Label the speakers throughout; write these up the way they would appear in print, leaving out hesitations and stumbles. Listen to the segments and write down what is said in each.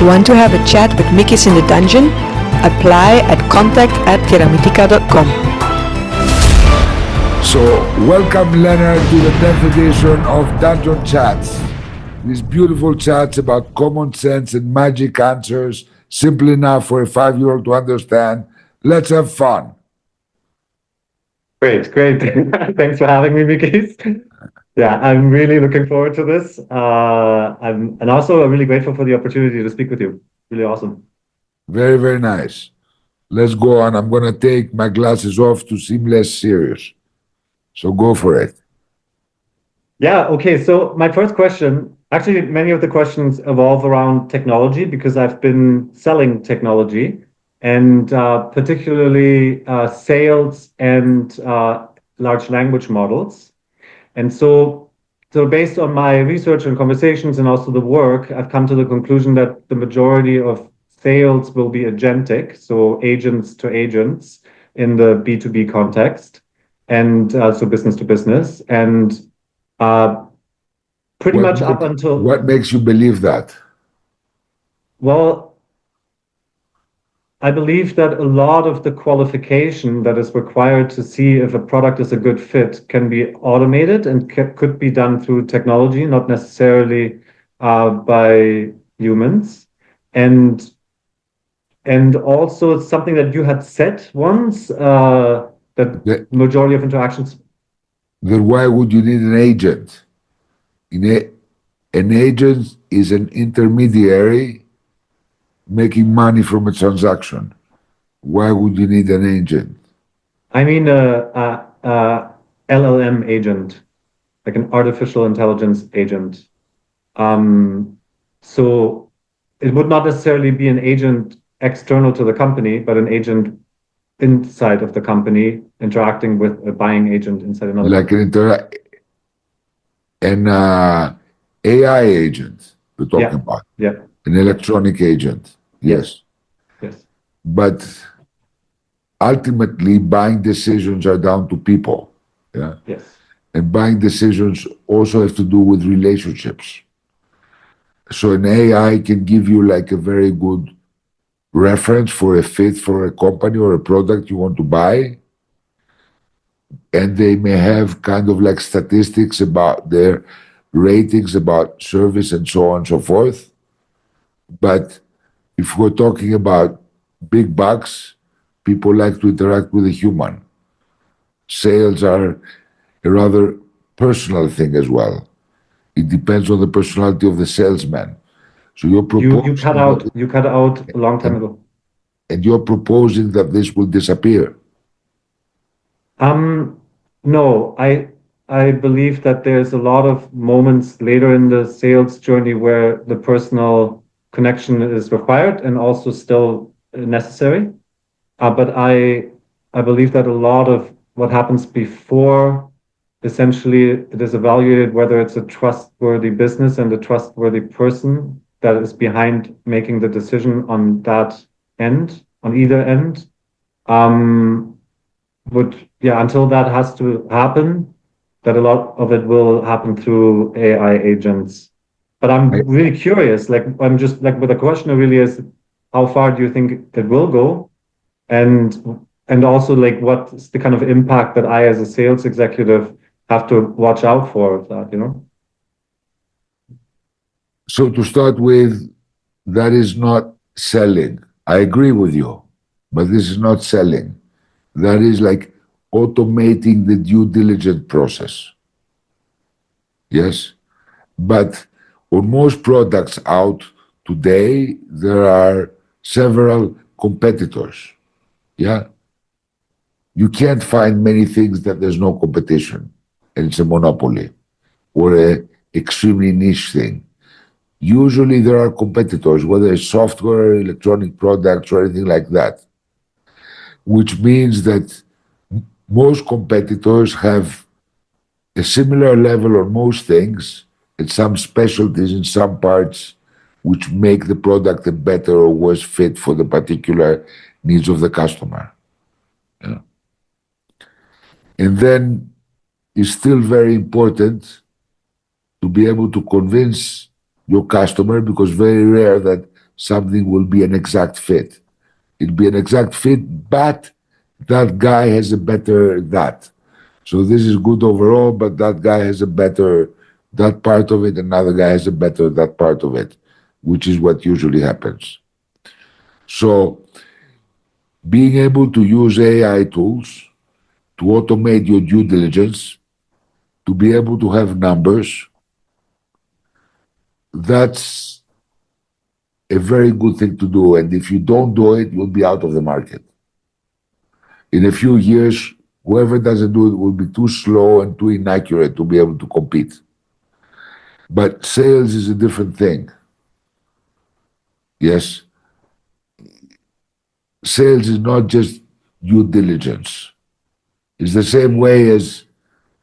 Speaker 1: Want to have a chat with Mikis in the dungeon? Apply at contact@keramitica.com.
Speaker 2: So, welcome Lennard to the 10th edition of Dungeon Chats. These beautiful chats about common sense and magic answers, simple enough for a 5-year-old to understand. Let's have fun.
Speaker 3: Great. Thanks for having me, Mikis. Yeah, I'm really looking forward to this. I'm also really grateful for the opportunity to speak with you. Really awesome.
Speaker 2: Very, very nice. Let's go on. I'm going to take my glasses off to seem less serious. So go for it.
Speaker 3: Yeah, okay. So my first question, actually, many of the questions evolve around technology because I've been selling technology and particularly sales and large language models. And so based on my research and conversations and also the work, I've come to the conclusion that the majority of sales will be agentic, so agents to agents in the B2B context, and so business to business. And pretty much up until...
Speaker 2: What makes you believe that?
Speaker 3: Well, I believe that a lot of the qualification that is required to see if a product is a good fit can be automated and could be done through technology, not necessarily by humans. And also it's something that you had said once, that the majority of interactions...
Speaker 2: Then why would you need an agent? An agent is an intermediary making money from a transaction. Why would you need an agent?
Speaker 3: I mean LLM agent, like an artificial intelligence agent. So it would not necessarily be an agent external to the company, but an agent inside of the company interacting with a buying agent inside another
Speaker 2: like
Speaker 3: company.
Speaker 2: An AI agent we're talking about.
Speaker 3: Yeah.
Speaker 2: An electronic agent. Yes. But ultimately, buying decisions are down to people. Yeah.
Speaker 3: Yes.
Speaker 2: And buying decisions also have to do with relationships. So an AI can give you like a very good reference for a fit for a company or a product you want to buy. And they may have kind of like statistics about their ratings about service and so on and so forth. But if we're talking about big bucks, people like to interact with a human. Sales are a rather personal thing as well. It depends on the personality of the salesman. So you're proposing
Speaker 3: you cut out a long time ago.
Speaker 2: And you're proposing that this will disappear.
Speaker 3: No, I believe that there's a lot of moments later in the sales journey where the personal connection is required and also still necessary. But I believe that a lot of what happens before, essentially, it is evaluated whether it's a trustworthy business and a trustworthy person that is behind making the decision on that end, on either end. Until that has to happen, that a lot of it will happen through AI agents. But I'm really curious, I'm just the question really is, how far do you think it will go? And also what's the kind of impact that I as a sales executive have to watch out for of that,
Speaker 2: So to start with, that is not selling. I agree with you, but this is not selling. That is like automating the due diligence process. Yes? But on most products out today, there are several competitors. Yeah? You can't find many things that there's no competition and it's a monopoly or an extremely niche thing. Usually there are competitors, whether it's software, electronic products, or anything like that, which means that most competitors have a similar level on most things and some specialties in some parts which make the product a better or worse fit for the particular needs of the customer. Yeah. And then it's still very important to be able to convince your customer, because very rare that something will be an exact fit. It'll be an exact fit, but that guy has a better that. So this is good overall, but that guy has a better that part of it, another guy has a better that part of it, which is what usually happens. So being able to use AI tools to automate your due diligence, to be able to have numbers, that's a very good thing to do. And if you don't do it, you'll be out of the market. In a few years, whoever doesn't do it will be too slow and too inaccurate to be able to compete. But sales is a different thing. Yes. Sales is not just due diligence. It's the same way as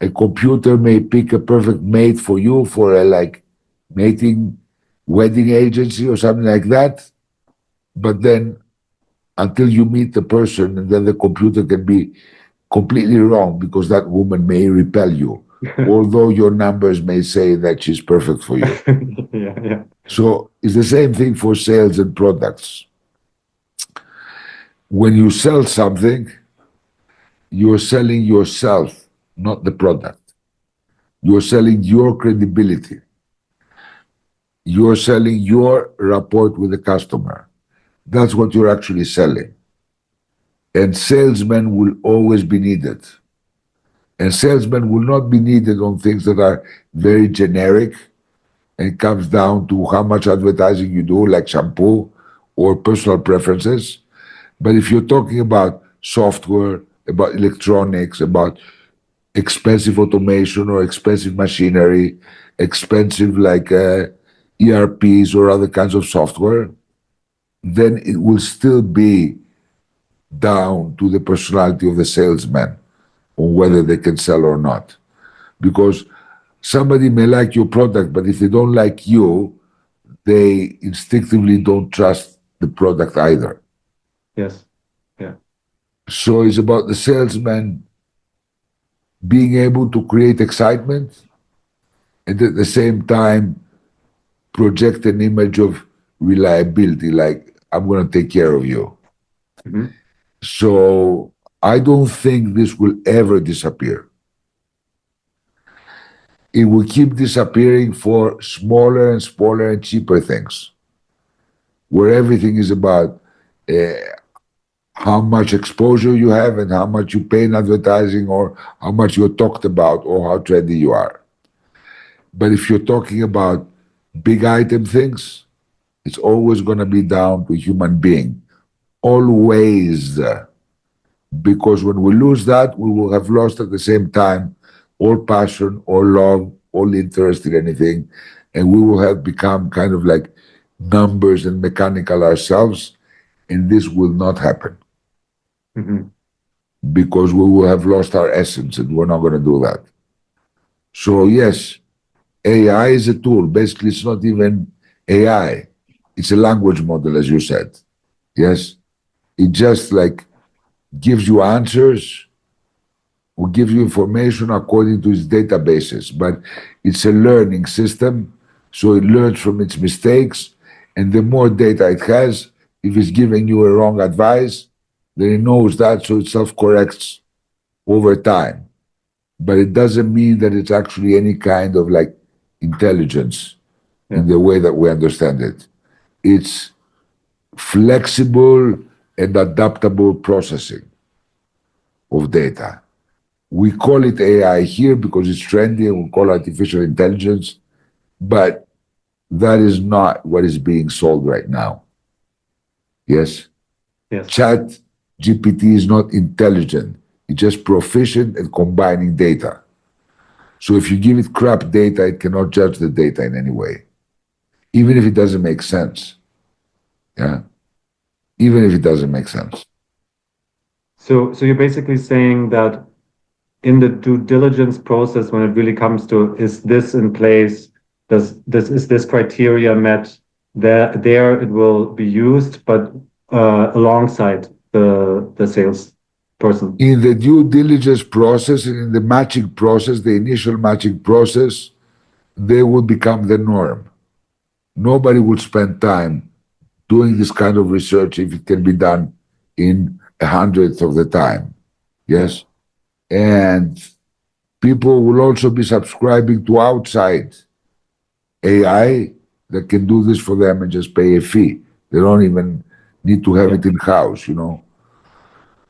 Speaker 2: a computer may pick a perfect mate for you for a like mating wedding agency or something like that. But then until you meet the person, and then the computer can be completely wrong because that woman may repel you, although your numbers may say that she's perfect for you.
Speaker 3: Yeah.
Speaker 2: So it's the same thing for sales and products. When you sell something, you're selling yourself, not the product. You're selling your credibility. You're selling your rapport with the customer. That's what you're actually selling. And salesmen will always be needed. And salesmen will not be needed on things that are very generic and comes down to how much advertising you do, like shampoo or personal preferences. But if you're talking about software, about electronics, about expensive automation or expensive machinery, expensive like ERPs or other kinds of software, then it will still be down to the personality of the salesman on whether they can sell or not. Because somebody may like your product, but if they don't like you, they instinctively don't trust the product either.
Speaker 3: Yes. Yeah.
Speaker 2: So it's about the salesman being able to create excitement and at the same time project an image of reliability, like I'm going to take care of you.
Speaker 3: Mhm.
Speaker 2: So I don't think this will ever disappear. It will keep disappearing for smaller and smaller and cheaper things, where everything is about how much exposure you have and how much you pay in advertising or how much you're talked about or how trendy you are. But if you're talking about big item things, it's always going to be down to a human being. Always. Because when we lose that, we will have lost at the same time all passion, all love, all interest in anything. And we will have become kind of like numbers and mechanical ourselves. And this will not happen.
Speaker 3: Mhm.
Speaker 2: Because we will have lost our essence and we're not going to do that. So yes, AI is a tool. Basically, it's not even AI. It's a language model, as you said. Yes. It just like gives you answers or gives you information according to its databases, but it's a learning system. So it learns from its mistakes. And the more data it has, if it's giving you a wrong advice, then it knows that, so it self-corrects over time. But it doesn't mean that it's actually any kind of like intelligence in the way that we understand it. It's flexible and adaptable processing of data. We call it AI here because it's trendy and we call it artificial intelligence, but that is not what is being sold right now. Yes?
Speaker 3: Yes.
Speaker 2: Chat GPT is not intelligent. It's just proficient at combining data. So if you give it crap data, it cannot judge the data in any way, even if it doesn't make sense. Yeah? Even if it doesn't make sense.
Speaker 3: So you're basically saying that in the due diligence process, when it really comes to is this in place, is this criteria met? There it will be used, but alongside the sales person.
Speaker 2: In the due diligence process and in the matching process, the initial matching process, they will become the norm. Nobody will spend time doing this kind of research if it can be done in 100th of the time. Yes. And people will also be subscribing to outside AI that can do this for them and just pay a fee. They don't even need to have it in house, you know.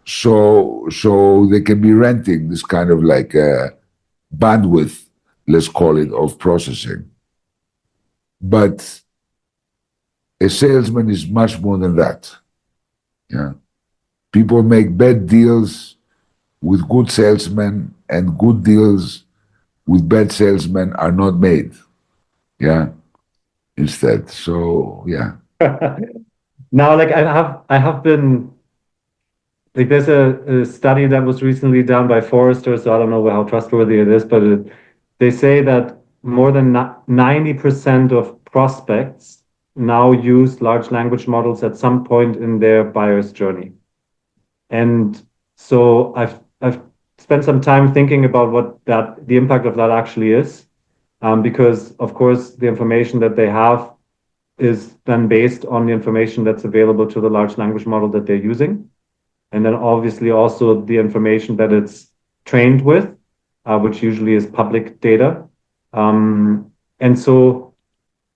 Speaker 2: So they can be renting this kind of like bandwidth, let's call it, of processing. But a salesman is much more than that. Yeah. People make bad deals with good salesmen, and good deals with bad salesmen are not made. Yeah. Instead. So yeah.
Speaker 3: Now, like I have been like there's a study that was recently done by Forrester, so I don't know how trustworthy it is, but they say that more than 90% of prospects now use large language models at some point in their buyer's journey. And so I've spent some time thinking about what the impact of that actually is, because of course the information that they have is then based on the information that's available to the large language model that they're using. And then obviously also the information that it's trained with, which usually is public data. And so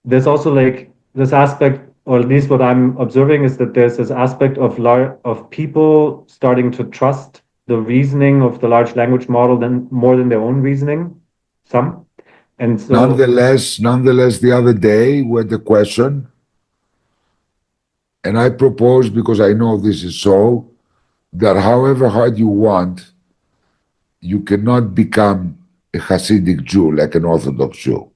Speaker 3: there's also like this aspect, or at least what I'm observing is that there's this aspect of people starting to trust the reasoning of the large language model more than their own reasoning, some. And so
Speaker 2: nonetheless, the other day we had the question, and I proposed, because I know this is so, that however hard you want, you cannot become a Hasidic Jew like an Orthodox Jew.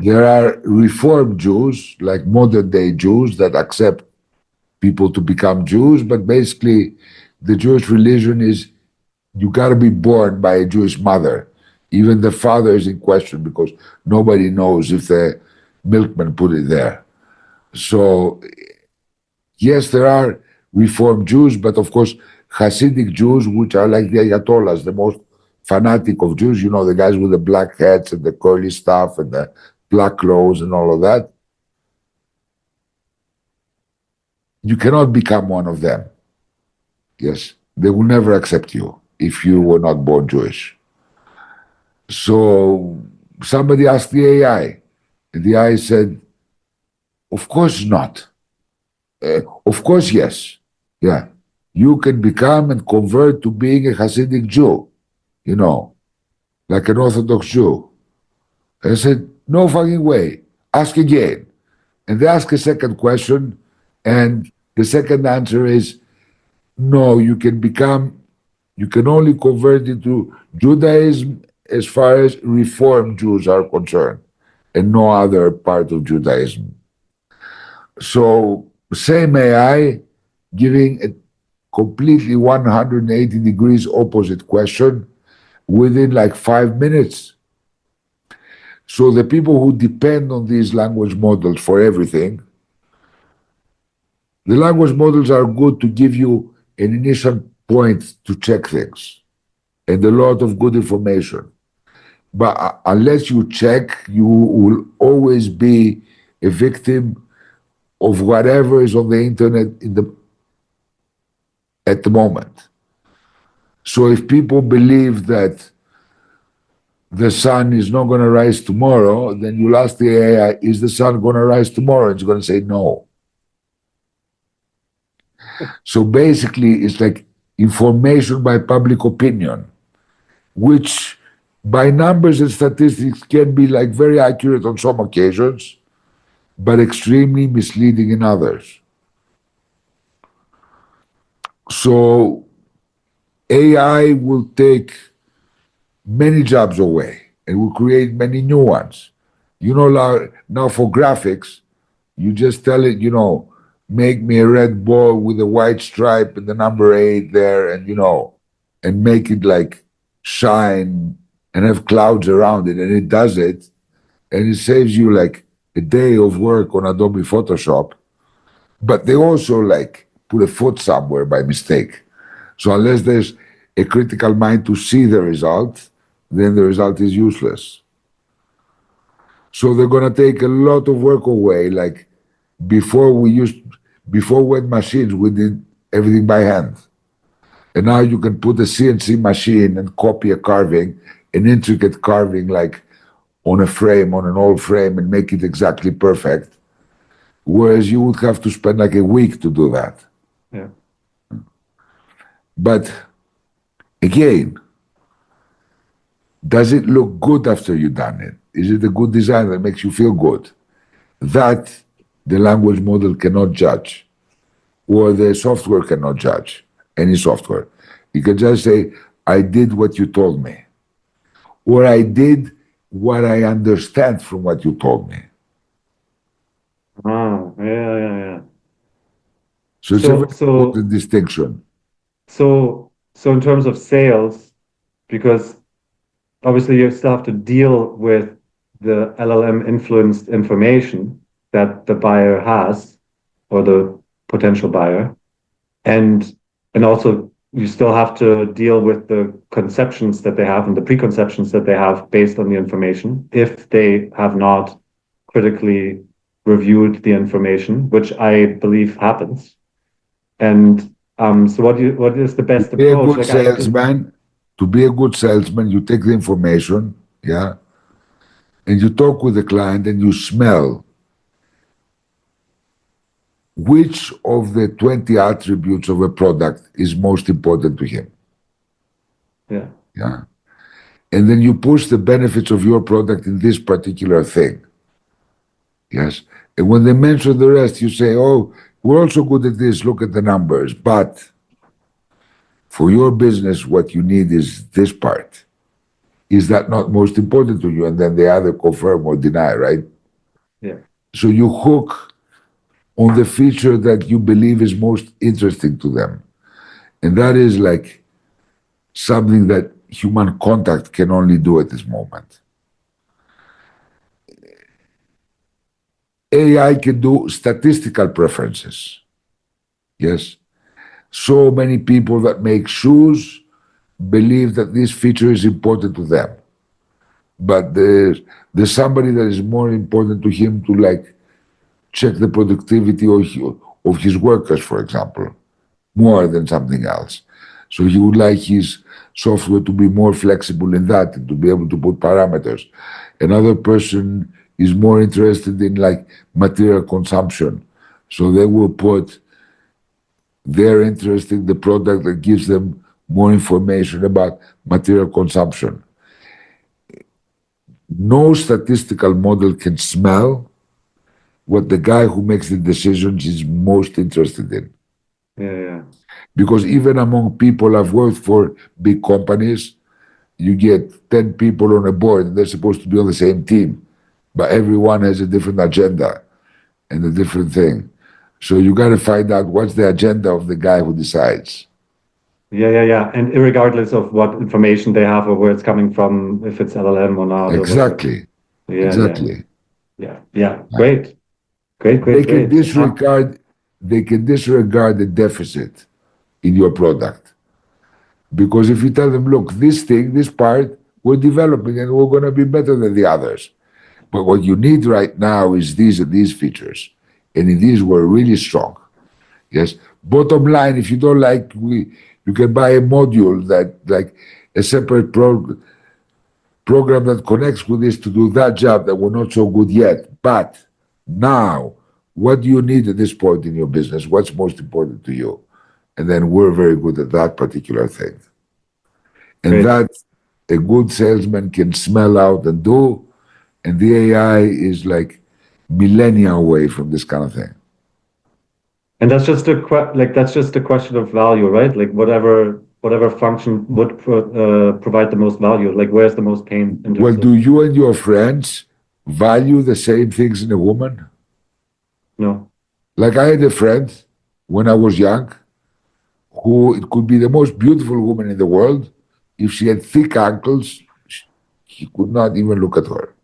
Speaker 2: There are Reformed Jews, like modern day Jews, that accept people to become Jews, but basically the Jewish religion is you got to be born by a Jewish mother. Even the father is in question because nobody knows if the milkman put it there. So yes, there are Reformed Jews, but of course Hasidic Jews, which are like the Ayatollahs, the most fanatic of Jews, you know, the guys with the black hats and the curly stuff and the black clothes and all of that. You cannot become one of them. Yes, they will never accept you if you were not born Jewish. So somebody asked the AI, and the AI said, of course not. Of course, yes. Yeah. You can become and convert to being a Hasidic Jew, you know, like an Orthodox Jew. I said, no fucking way. Ask again. And they ask a second question, and the second answer is, no, you can only convert into Judaism as far as Reformed Jews are concerned, and no other part of Judaism. So, same AI giving a completely 180 degrees opposite question within like 5 minutes. So the people who depend on these language models for everything, the language models are good to give you an initial point to check things and a lot of good information. But unless you check, you will always be a victim of whatever is on the internet at the moment. So if people believe that the sun is not going to rise tomorrow, then you'll ask the AI, is the sun going to rise tomorrow? It's going to say no. So basically, it's like information by public opinion, which by numbers and statistics can be like very accurate on some occasions, but extremely misleading in others. So AI will take many jobs away and will create many new ones. You know, now for graphics, you just tell it, you know, make me a red ball with a white stripe and the number 8 there, and, you know, and make it like shine and have clouds around it. And it does it. And it saves you like a day of work on Adobe Photoshop. But they also like put a foot somewhere by mistake. So unless there's a critical mind to see the result, then the result is useless. So they're going to take a lot of work away, like before we had machines, we did everything by hand. And now you can put a CNC machine and copy a carving, an intricate carving like on a frame, on an old frame, and make it exactly perfect. Whereas you would have to spend like a week to do that.
Speaker 3: Yeah.
Speaker 2: But again, does it look good after you've done it? Is it a good design that makes you feel good? That the language model cannot judge, or the software cannot judge, any software. You can just say, I did what you told me, or I did what I understand from what you told me.
Speaker 3: Ah, yeah.
Speaker 2: So it's a very important distinction.
Speaker 3: So in terms of sales, because obviously you still have to deal with the LLM influenced information that the buyer has, or the potential buyer, and also you still have to deal with the conceptions that they have and the preconceptions that they have based on the information if they have not critically reviewed the information, which I believe happens. And so what is the best approach?
Speaker 2: To be a good salesman, you take the information, yeah, and you talk with the client and you smell which of the 20 attributes of a product is most important to him.
Speaker 3: Yeah.
Speaker 2: Yeah. And then you push the benefits of your product in this particular thing. Yes. And when they mention the rest, you say, oh, we're also good at this, look at the numbers. But for your business, what you need is this part. Is that not most important to you? And then they either confirm or deny, right?
Speaker 3: Yeah.
Speaker 2: So you hook on the feature that you believe is most interesting to them. And that is like something that human contact can only do at this moment. AI can do statistical preferences. Yes. So many people that make shoes believe that this feature is important to them. But there's somebody that is more important to him to like check the productivity of his workers, for example, more than something else. So he would like his software to be more flexible in that and to be able to put parameters. Another person is more interested in like material consumption. So they will put their interest in the product that gives them more information about material consumption. No statistical model can smell what the guy who makes the decisions is most interested in.
Speaker 3: Yeah.
Speaker 2: Because even among people I've worked for big companies, you get 10 people on a board and they're supposed to be on the same team, but everyone has a different agenda and a different thing. So you got to find out what's the agenda of the guy who decides.
Speaker 3: Yeah. And regardless of what information they have or where it's coming from, if it's LLM or not.
Speaker 2: Exactly. Exactly.
Speaker 3: Yeah. Great.
Speaker 2: They can disregard the deficit in your product. Because if you tell them, look, this part, we're developing and we're going to be better than the others. But what you need right now is these and these features. And in these, we're really strong. Yes. Bottom line, if you don't like, you can buy a module that, like a separate program that connects with this to do that job that we're not so good yet. But now, what do you need at this point in your business? What's most important to you? And then we're very good at that particular thing. And that a good salesman can smell out and do, and the AI is like millennia away from this kind of thing.
Speaker 3: And that's just a question of value, right? Like whatever function would provide the most value. Like where's the most pain?
Speaker 2: Well, do you and your friends value the same things in a woman?
Speaker 3: No.
Speaker 2: Like I had a friend when I was young who it could be the most beautiful woman in the world. If she had thick ankles, he could not even look at her.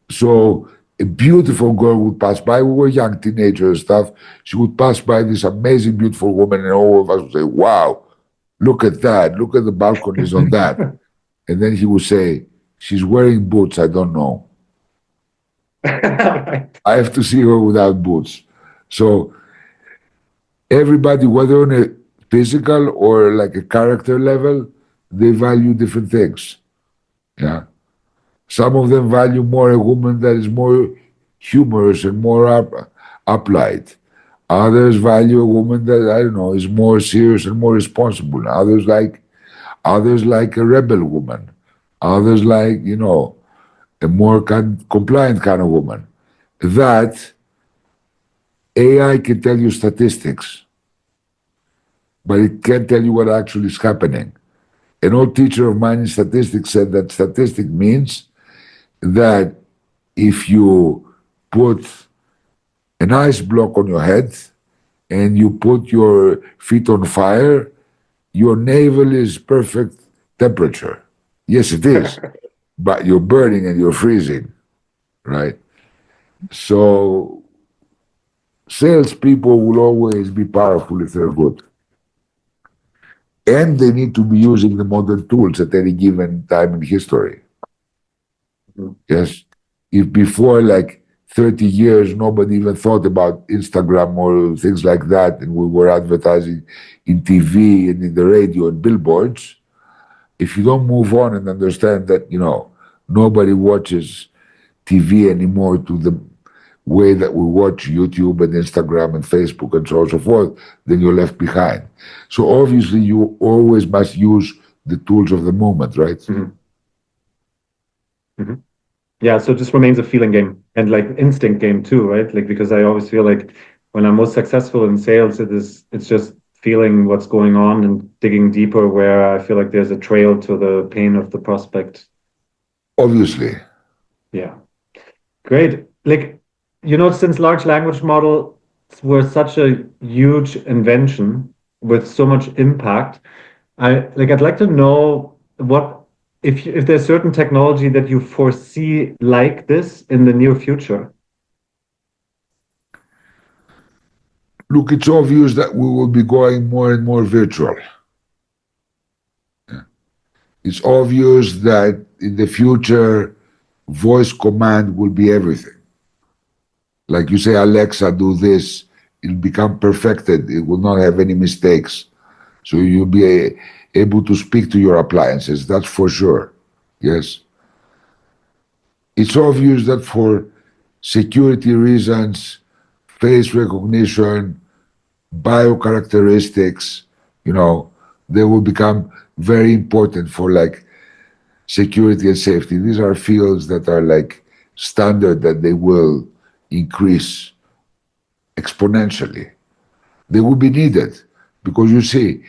Speaker 2: So a beautiful girl would pass by. We were young teenagers and stuff. She would pass by this amazing, beautiful woman, and all of us would say, wow, look at that. Look at the balconies on that. And then he would say, she's wearing boots. I don't know.
Speaker 3: Right.
Speaker 2: I have to see her without boots. So everybody, whether on a physical or like a character level, they value different things. Yeah. Some of them value more a woman that is more humorous and more upright. Others value a woman that, I don't know, is more serious and more responsible. Others like a rebel woman. Others like, a more compliant kind of woman. That AI can tell you statistics, but it can't tell you what actually is happening. An old teacher of mine in statistics said that statistic means that if you put an ice block on your head and you put your feet on fire, your navel is perfect temperature. Yes, it is, but you're burning and you're freezing, right? So salespeople will always be powerful if they're good. And they need to be using the modern tools at any given time in history. Yes. If before like 30 years nobody even thought about Instagram or things like that, and we were advertising in TV and in the radio and billboards, if you don't move on and understand that, nobody watches TV anymore to the way that we watch YouTube and Instagram and Facebook and so on and so forth, then you're left behind. So obviously you always must use the tools of the moment, right?
Speaker 3: Yeah, so it just remains a feeling game and like instinct game too, right? Like because I always feel like when I'm most successful in sales, it's just feeling what's going on and digging deeper where I feel like there's a trail to the pain of the prospect.
Speaker 2: Obviously.
Speaker 3: Yeah. Great. Like, since large language models were such a huge invention with so much impact, I'd like to know what if there's certain technology that you foresee like this in the near future.
Speaker 2: Look, it's obvious that we will be going more and more virtual. It's obvious that in the future, voice command will be everything. Like you say, Alexa, do this, it'll become perfected. It will not have any mistakes. So you'll be able to speak to your appliances, that's for sure. Yes. It's obvious that for security reasons, face recognition, biocharacteristics, they will become very important for like security and safety. These are fields that are like standard that they will increase exponentially. They will be needed because you see,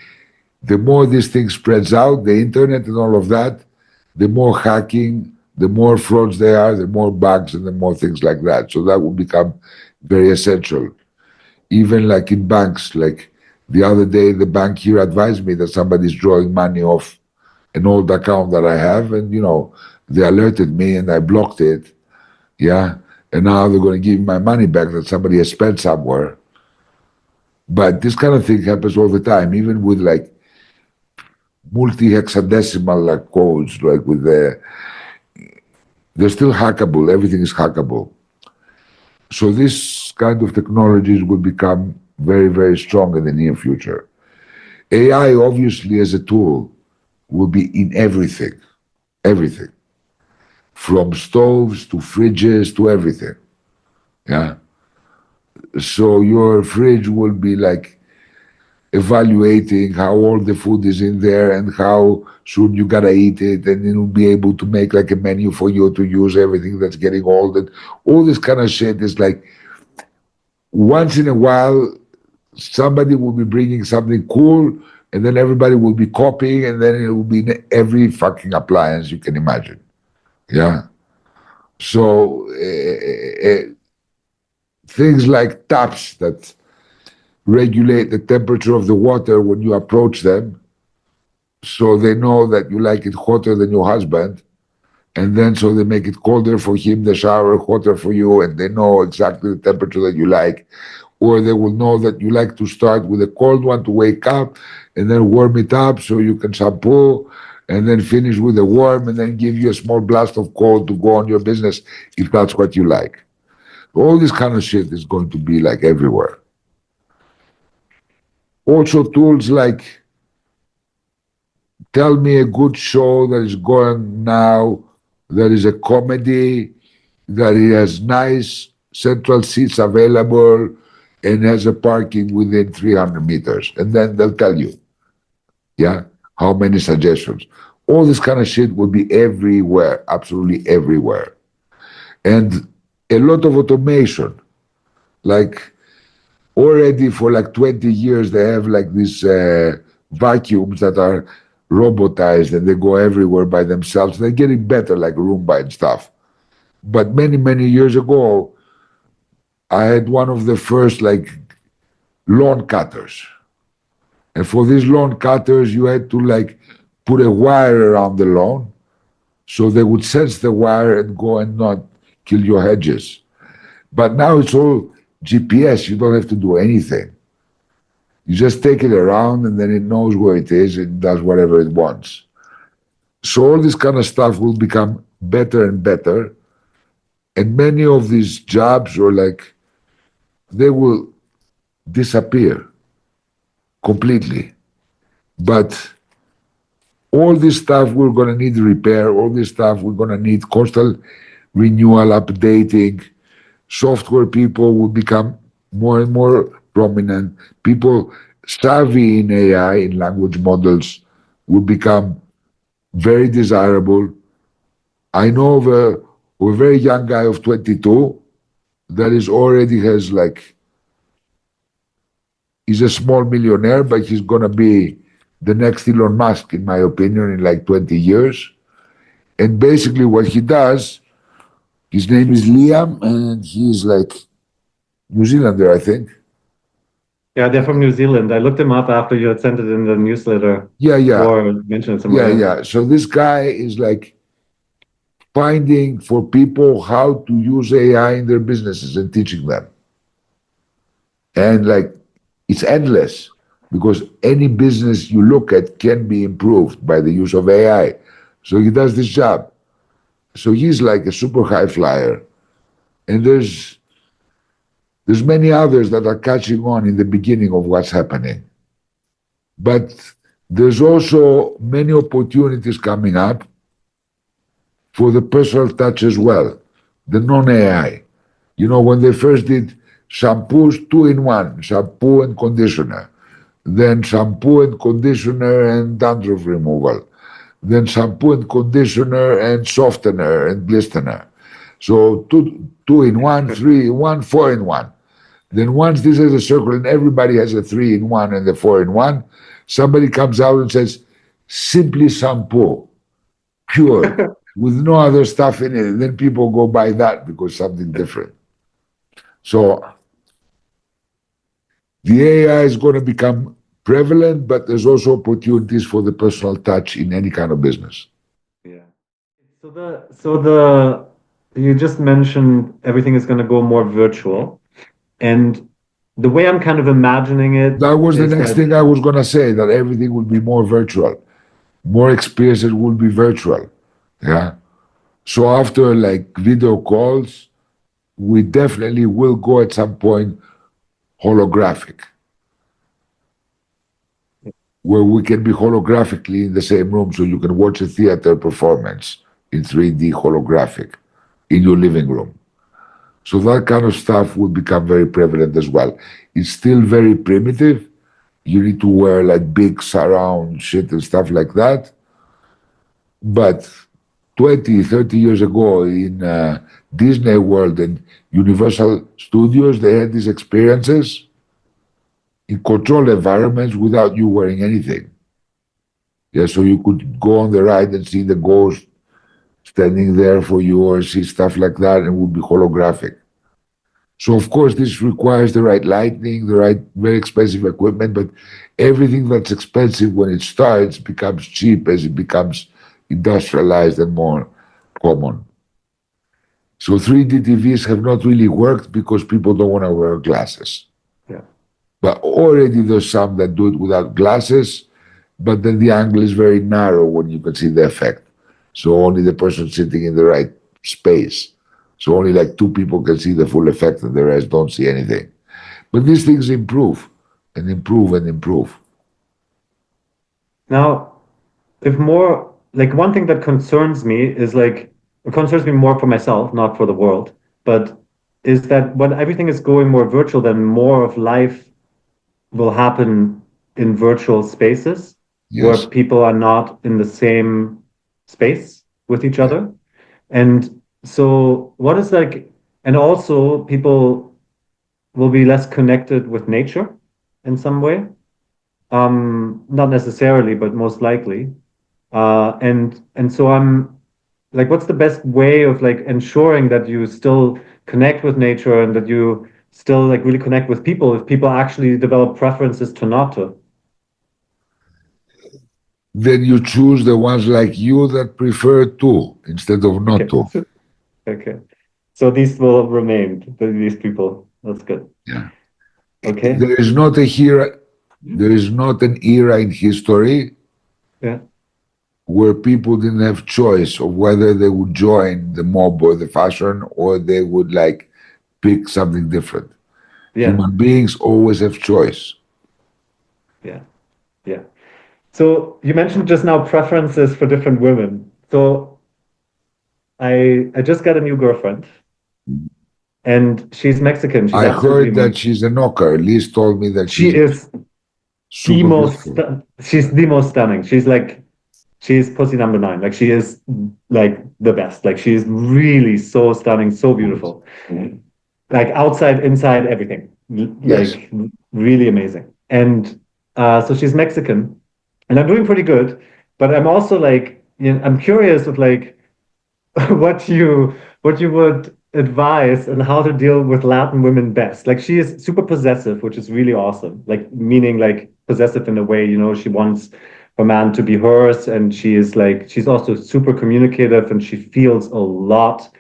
Speaker 2: the more this thing spreads out, the internet and all of that, the more hacking, the more frauds there are, the more bugs and the more things like that. So that will become very essential. Even like in banks, like the other day, the bank here advised me that somebody's drawing money off an old account that I have, and they alerted me and I blocked it. Yeah. And now they're going to give me my money back that somebody has spent somewhere. But this kind of thing happens all the time, even with like multi-hexadecimal like codes, like with they're still hackable. Everything is hackable. So this kind of technologies will become very, very strong in the near future. AI, obviously, as a tool, will be in everything, everything, from stoves to fridges to everything. Yeah. So your fridge will be like evaluating how all the food is in there and how soon you gotta eat it, and it'll be able to make like a menu for you to use everything that's getting old, and all this kind of shit is like once in a while somebody will be bringing something cool, and then everybody will be copying, and then it will be in every fucking appliance you can imagine. Yeah. So things like taps that regulate the temperature of the water when you approach them, so they know that you like it hotter than your husband, and then so they make it colder for him, the shower hotter for you, and they know exactly the temperature that you like. Or they will know that you like to start with a cold one to wake up and then warm it up so you can shampoo, and then finish with a warm and then give you a small blast of cold to go on your business if that's what you like. All this kind of shit is going to be like everywhere. Also, tools like tell me a good show that is going now, that is a comedy, that it has nice central seats available and has a parking within 300 meters. And then they'll tell you, yeah, how many suggestions. All this kind of shit will be everywhere, absolutely everywhere. And a lot of automation, like already for like 20 years, they have like these vacuums that are robotized and they go everywhere by themselves. They're getting better, like Roomba and stuff. But many, many years ago, I had one of the first like lawn cutters. And for these lawn cutters, you had to like put a wire around the lawn so they would sense the wire and go and not kill your hedges. But now it's all GPS. You don't have to do anything. You just take it around and then it knows where it is and does whatever it wants. So all this kind of stuff will become better and better. And many of these jobs are like, they will disappear completely. But all this stuff we're going to need repair, all this stuff we're going to need constant renewal, updating. Software people will become more and more prominent. People savvy in AI, in language models, will become very desirable. I know of a very young guy of 22 that is already has like, he's a small millionaire, but he's going to be the next Elon Musk, in my opinion, in like 20 years. And basically what he does, his name is Liam, and he's like New Zealander, I think.
Speaker 3: Yeah, they're from New Zealand. I looked them up after you had sent it in the newsletter.
Speaker 2: Yeah, yeah.
Speaker 3: Or mentioned it somewhere.
Speaker 2: Yeah. So this guy is like finding for people how to use AI in their businesses and teaching them. And like, it's endless because any business you look at can be improved by the use of AI. So he does this job. So he's like a super high flyer. And there's many others that are catching on in the beginning of what's happening. But there's also many opportunities coming up for the personal touch as well, the non-AI. You know, when they first did shampoos, 2-in-1, shampoo and conditioner, then shampoo and conditioner and dandruff removal, then shampoo and conditioner and softener and glistener. So two in one, 3-in-1, 4-in-1. Then once this has a circle and everybody has a 3-in-1 and the 4-in-1, somebody comes out and says, simply shampoo, pure, with no other stuff in it. And then people go buy that because something different. So the AI is going to become prevalent, but there's also opportunities for the personal touch in any kind of business.
Speaker 3: Yeah. You just mentioned everything is going to go more virtual. And the way I'm kind of imagining it.
Speaker 2: That was the next thing I was going to say, that everything would be more virtual. More experiences will be virtual. Yeah. So after like video calls, we definitely will go at some point holographic, where we can be holographically in the same room so you can watch a theater performance in 3D holographic in your living room. So that kind of stuff will become very prevalent as well. It's still very primitive. You need to wear like big surround shit and stuff like that. But 20, 30 years ago in Disney World and Universal Studios, they had these experiences in controlled environments without you wearing anything. Yeah, so you could go on the ride and see the ghost standing there for you or see stuff like that, and it would be holographic. So of course this requires the right lighting, the right very expensive equipment, but everything that's expensive when it starts becomes cheap as it becomes industrialized and more common. So 3D TVs have not really worked because people don't want to wear glasses.
Speaker 3: Yeah.
Speaker 2: But already there's some that do it without glasses, but then the angle is very narrow when you can see the effect. So only the person sitting in the right space So only like 2 people can see the full effect and the rest don't see anything. But these things improve and improve and improve.
Speaker 3: Now, if more like one thing that concerns me is like it concerns me more for myself, not for the world, but is that when everything is going more virtual, then more of life will happen in virtual spaces where
Speaker 2: Yes,
Speaker 3: people are not in the same space with each
Speaker 2: yeah.
Speaker 3: other. And so what is like, and also people will be less connected with nature in some way. Not necessarily, but most likely. And so I'm like, what's the best way of like ensuring that you still connect with nature and that you still like really connect with people if people actually develop preferences to not to?
Speaker 2: Then you choose the ones like you that prefer to instead of not
Speaker 3: Okay.
Speaker 2: to.
Speaker 3: Okay. So these will remain, these people. That's good.
Speaker 2: Yeah.
Speaker 3: Okay.
Speaker 2: There is not a here, there is not an era in history
Speaker 3: Yeah.
Speaker 2: where people didn't have choice of whether they would join the mob or the fashion or they would like pick something different.
Speaker 3: Yeah.
Speaker 2: Human beings always have choice.
Speaker 3: Yeah. Yeah. So you mentioned just now preferences for different women. So I just got a new girlfriend and she's Mexican. She's
Speaker 2: I
Speaker 3: absolutely
Speaker 2: heard that
Speaker 3: amazing.
Speaker 2: she's a knocker. Liz told me that
Speaker 3: She
Speaker 2: she's
Speaker 3: is the
Speaker 2: super
Speaker 3: most
Speaker 2: beautiful.
Speaker 3: she's the most stunning. She's pussy number nine. Like she is like the best. Like she is really so stunning, so beautiful. Like outside, inside, everything.
Speaker 2: Yes.
Speaker 3: Like really amazing. And so she's Mexican, and I'm doing pretty good. But I'm also like, I'm curious of like what you would advise and how to deal with Latin women best. Like she is super possessive, which is really awesome. Like meaning like possessive in a way, she wants a man to be hers, and she is like she's also super communicative and she feels a lot.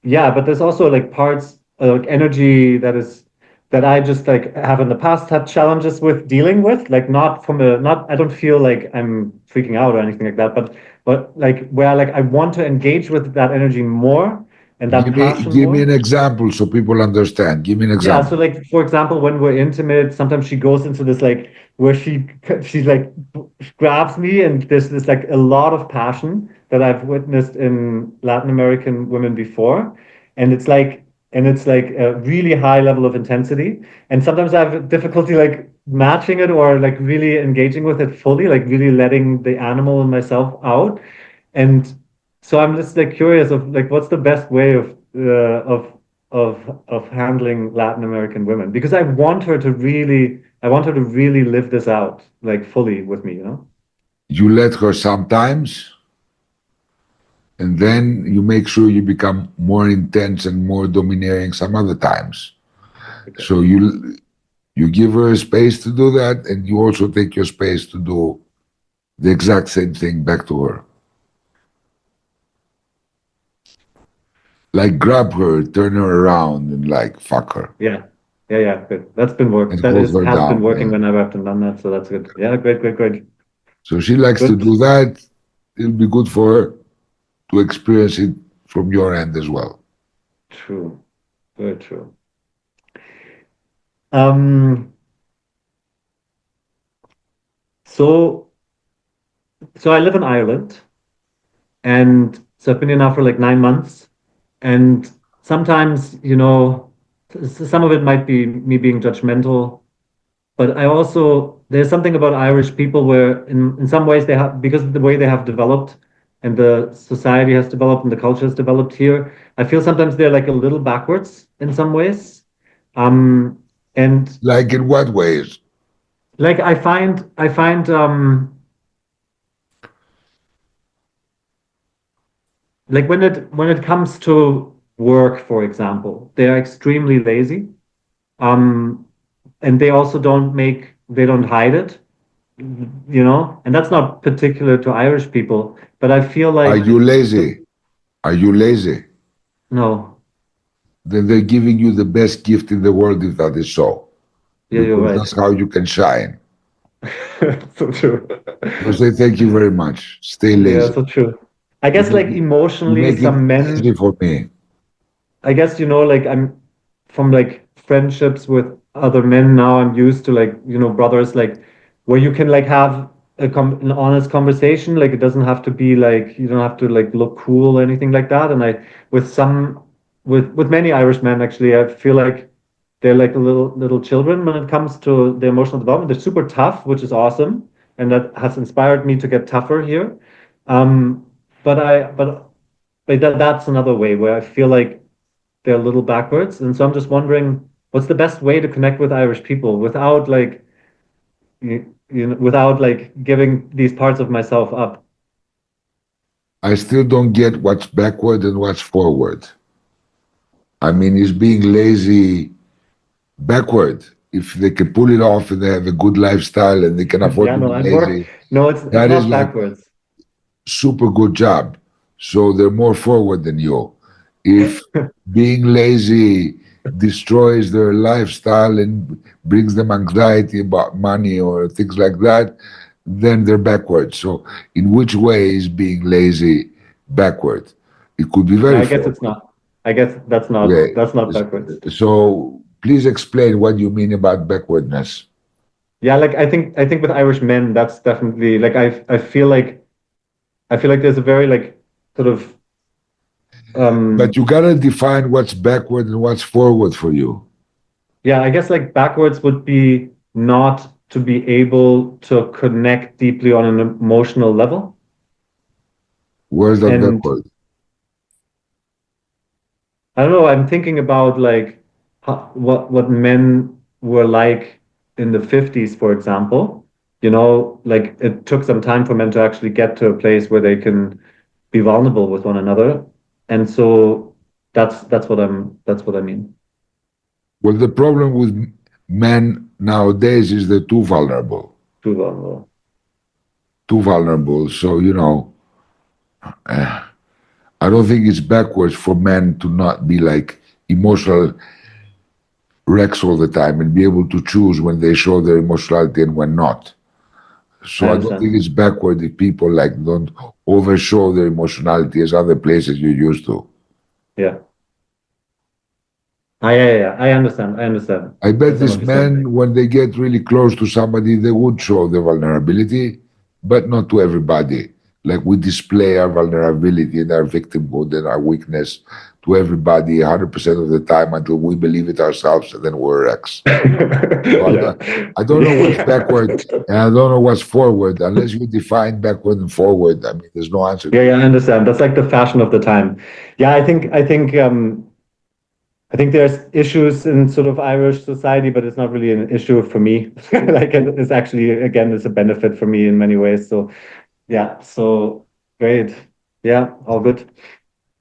Speaker 3: Yeah, but there's also like parts like energy that I just like have in the past had challenges with dealing with, like not from a not I don't feel like I'm freaking out or anything like that, but like where like I want to engage with that energy more and that passion
Speaker 2: Give me
Speaker 3: more.
Speaker 2: an example so people understand. Give me an
Speaker 3: Yeah, so
Speaker 2: example.
Speaker 3: like for example, when we're intimate, sometimes she goes into this like where she's like grabs me, and there's this like a lot of passion that I've witnessed in Latin American women before, and it's like a really high level of intensity, and sometimes I have difficulty like matching it or like really engaging with it fully, like really letting the animal in myself out, and so I'm just like curious of like what's the best way of handling Latin American women because I want her to really live this out like fully with me.
Speaker 2: You let her sometimes, and then you make sure you become more intense and more domineering some other times.
Speaker 3: Okay.
Speaker 2: So you give her a space to do that, and you also take your space to do the exact same thing back to her. Like grab her, turn her around, and like fuck her
Speaker 3: Yeah. Yeah, yeah, good. That's been work.
Speaker 2: and
Speaker 3: That
Speaker 2: hold
Speaker 3: is
Speaker 2: her
Speaker 3: has been
Speaker 2: down.
Speaker 3: working
Speaker 2: Yeah.
Speaker 3: whenever I've done that, so that's good. Yeah, great, great, great.
Speaker 2: So she likes to
Speaker 3: Good.
Speaker 2: do that. It'll be good for her to experience it from your end as well.
Speaker 3: True. Very true. Um, so so I live in Ireland, and so I've been here now for like 9 months. And sometimes, some of it might be me being judgmental, but I also, there's something about Irish people where in some ways they have, because of the way they have developed and the society has developed and the culture has developed here, I feel sometimes they're like a little backwards in some ways. And
Speaker 2: Like in what ways?
Speaker 3: like I find like when it comes to work, for example, they are extremely lazy. Um, and they don't hide it, and that's not particular to Irish people, but I feel
Speaker 2: Are
Speaker 3: like
Speaker 2: you lazy? Are you lazy?
Speaker 3: no,
Speaker 2: Then they're giving you the best gift in the world if that is so,
Speaker 3: yeah, you're
Speaker 2: because
Speaker 3: right.
Speaker 2: that's how you can shine.
Speaker 3: So true.
Speaker 2: So say thank you very much. Stay
Speaker 3: Yeah,
Speaker 2: lazy.
Speaker 3: so true. I guess like
Speaker 2: You
Speaker 3: emotionally,
Speaker 2: make it
Speaker 3: some
Speaker 2: easy
Speaker 3: men,
Speaker 2: for me.
Speaker 3: I guess, like I'm from like friendships with other men now, I'm used to like, brothers, like where you can like have an honest conversation. Like it doesn't have to be like, you don't have to like look cool or anything like that. And with some, with many Irish men, actually, I feel like they're like little children when it comes to the emotional development. They're super tough, which is awesome. And that has inspired me to get tougher here. Um, but that's another way where I feel like they're a little backwards. And so I'm just wondering, what's the best way to connect with Irish people without like without like giving these parts of myself up?
Speaker 2: I still don't get what's backward and what's forward. I mean, is being lazy backward? If they can pull it off and they have a good lifestyle and they can afford
Speaker 3: Yeah,
Speaker 2: to
Speaker 3: no,
Speaker 2: be
Speaker 3: I'm more
Speaker 2: lazy,
Speaker 3: no, it's
Speaker 2: that is
Speaker 3: not
Speaker 2: like
Speaker 3: backwards.
Speaker 2: super good job. So they're more forward than you. If being lazy destroys their lifestyle and brings them anxiety about money or things like that, then they're backward. So, in which way is being lazy backward? It could be
Speaker 3: Yeah,
Speaker 2: very
Speaker 3: I guess it's
Speaker 2: forward.
Speaker 3: not. I guess
Speaker 2: Okay.
Speaker 3: that's not backwards.
Speaker 2: So, please explain what you mean about backwardness.
Speaker 3: Yeah, like I think with Irish men, that's definitely like I feel like there's a very like sort of
Speaker 2: But
Speaker 3: um
Speaker 2: you gotta define what's backward and what's forward for you.
Speaker 3: yeah, I guess like backwards would be not to be able to connect deeply on an emotional level.
Speaker 2: Where's that
Speaker 3: And
Speaker 2: backward?
Speaker 3: I don't know, I'm thinking about like what men were like in the 50s, for example. Like it took some time for men to actually get to a place where they can be vulnerable with one another. And so that's what I mean.
Speaker 2: Well, the problem with men nowadays is they're too vulnerable.
Speaker 3: Too vulnerable.
Speaker 2: Too vulnerable. So, I don't think it's backwards for men to not be like emotional wrecks all the time and be able to choose when they show their emotionality and when not.
Speaker 3: I
Speaker 2: So I don't think
Speaker 3: understand.
Speaker 2: it's backward if people like don't overshow their emotionality as other places you used to.
Speaker 3: Yeah. Yeah. I understand. I understand.
Speaker 2: I
Speaker 3: I
Speaker 2: bet
Speaker 3: understand
Speaker 2: these
Speaker 3: what you're saying.
Speaker 2: men, when they get really close to somebody, they would show their vulnerability, but not to everybody. Like we display our vulnerability and our victimhood and our weakness to everybody 100% of the time until we believe it ourselves and then we're X. So
Speaker 3: Yeah.
Speaker 2: I don't know what's backward
Speaker 3: Yeah.
Speaker 2: and I don't know what's forward. Unless you define backward and forward, I mean, there's no answer to
Speaker 3: Yeah,
Speaker 2: it.
Speaker 3: yeah, I understand. That's like the fashion of the time. Yeah, I think there's issues in sort of Irish society, but it's not really an issue for me. Like it's actually again it's a benefit for me in many ways. So yeah, so great. Yeah, all good.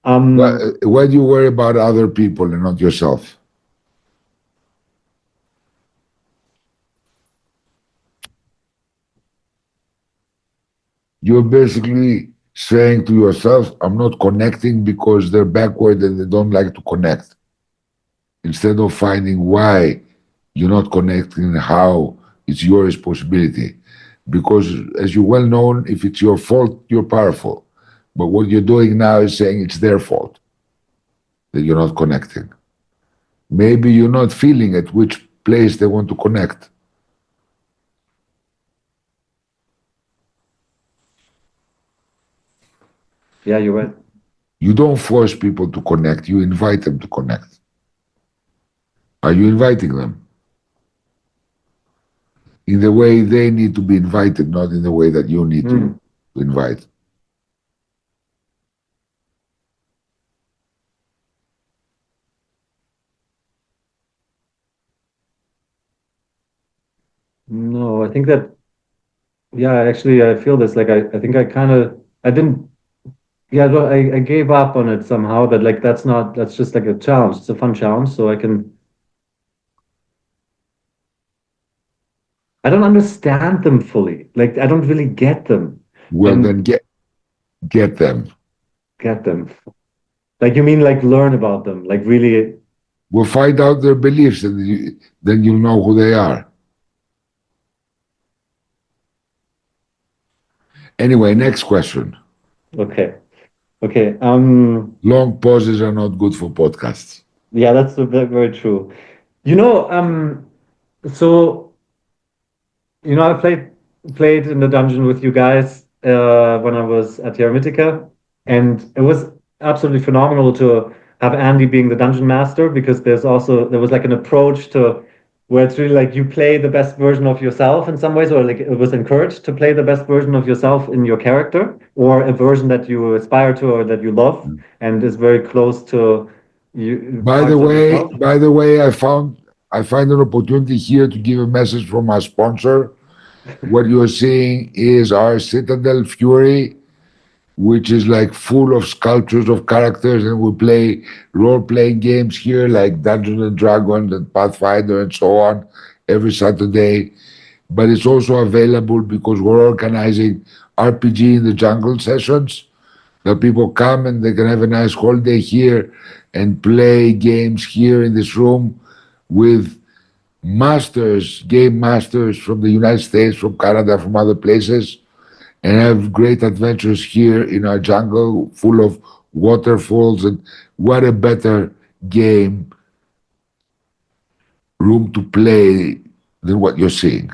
Speaker 3: Um
Speaker 2: Why do you worry about other people and not yourself? You're basically saying to yourself, I'm not connecting because they're backward and they don't like to connect. Instead of finding why you're not connecting and how it's your responsibility. Because as you well know, if it's your fault, you're powerful. But what you're doing now is saying it's their fault that you're not connecting. Maybe you're not feeling at which place they want to connect.
Speaker 3: yeah, you're right.
Speaker 2: You don't force people to connect, you invite them to connect. Are you inviting them? In the way they need to be invited, not in the way that you need to
Speaker 3: Hmm.
Speaker 2: invite.
Speaker 3: No, I think that yeah, actually I feel this like I think I kind of I didn't yeah, no, I gave up on it somehow that like that's just like a challenge. It's a fun challenge, so I don't understand them fully. Like I don't really get them
Speaker 2: Well, then
Speaker 3: and
Speaker 2: get them.
Speaker 3: get them. Like you mean like learn about them, like really.
Speaker 2: We'll find out their beliefs, and then you'll know who they are. Anyway, next question.
Speaker 3: Okay. Okay.
Speaker 2: Long pauses are not good for podcasts.
Speaker 3: Yeah, that's very true. You know, so I played in the dungeon with you guys when I was at Hermetica, and it was absolutely phenomenal to have Andy being the dungeon master because there was like an approach to where it's really like you play the best version of yourself in some ways, or like it was encouraged to play the best version of yourself in your character, or a version that you aspire to or that you love and is very close to you parts of yourself.
Speaker 2: By the way, I find an opportunity here to give a message from our sponsor. What you're seeing is our Citadel Fury, which is like full of sculptures of characters, and we play role-playing games here like Dungeons and Dragons and Pathfinder and so on every Saturday. But it's also available because we're organizing RPG in the Jungle sessions. That people come and they can have a nice holiday here and play games here in this room with game masters from the United States, from Canada, from other places, and have great adventures here in our jungle full of waterfalls. And what a better game room to play than what you're seeing.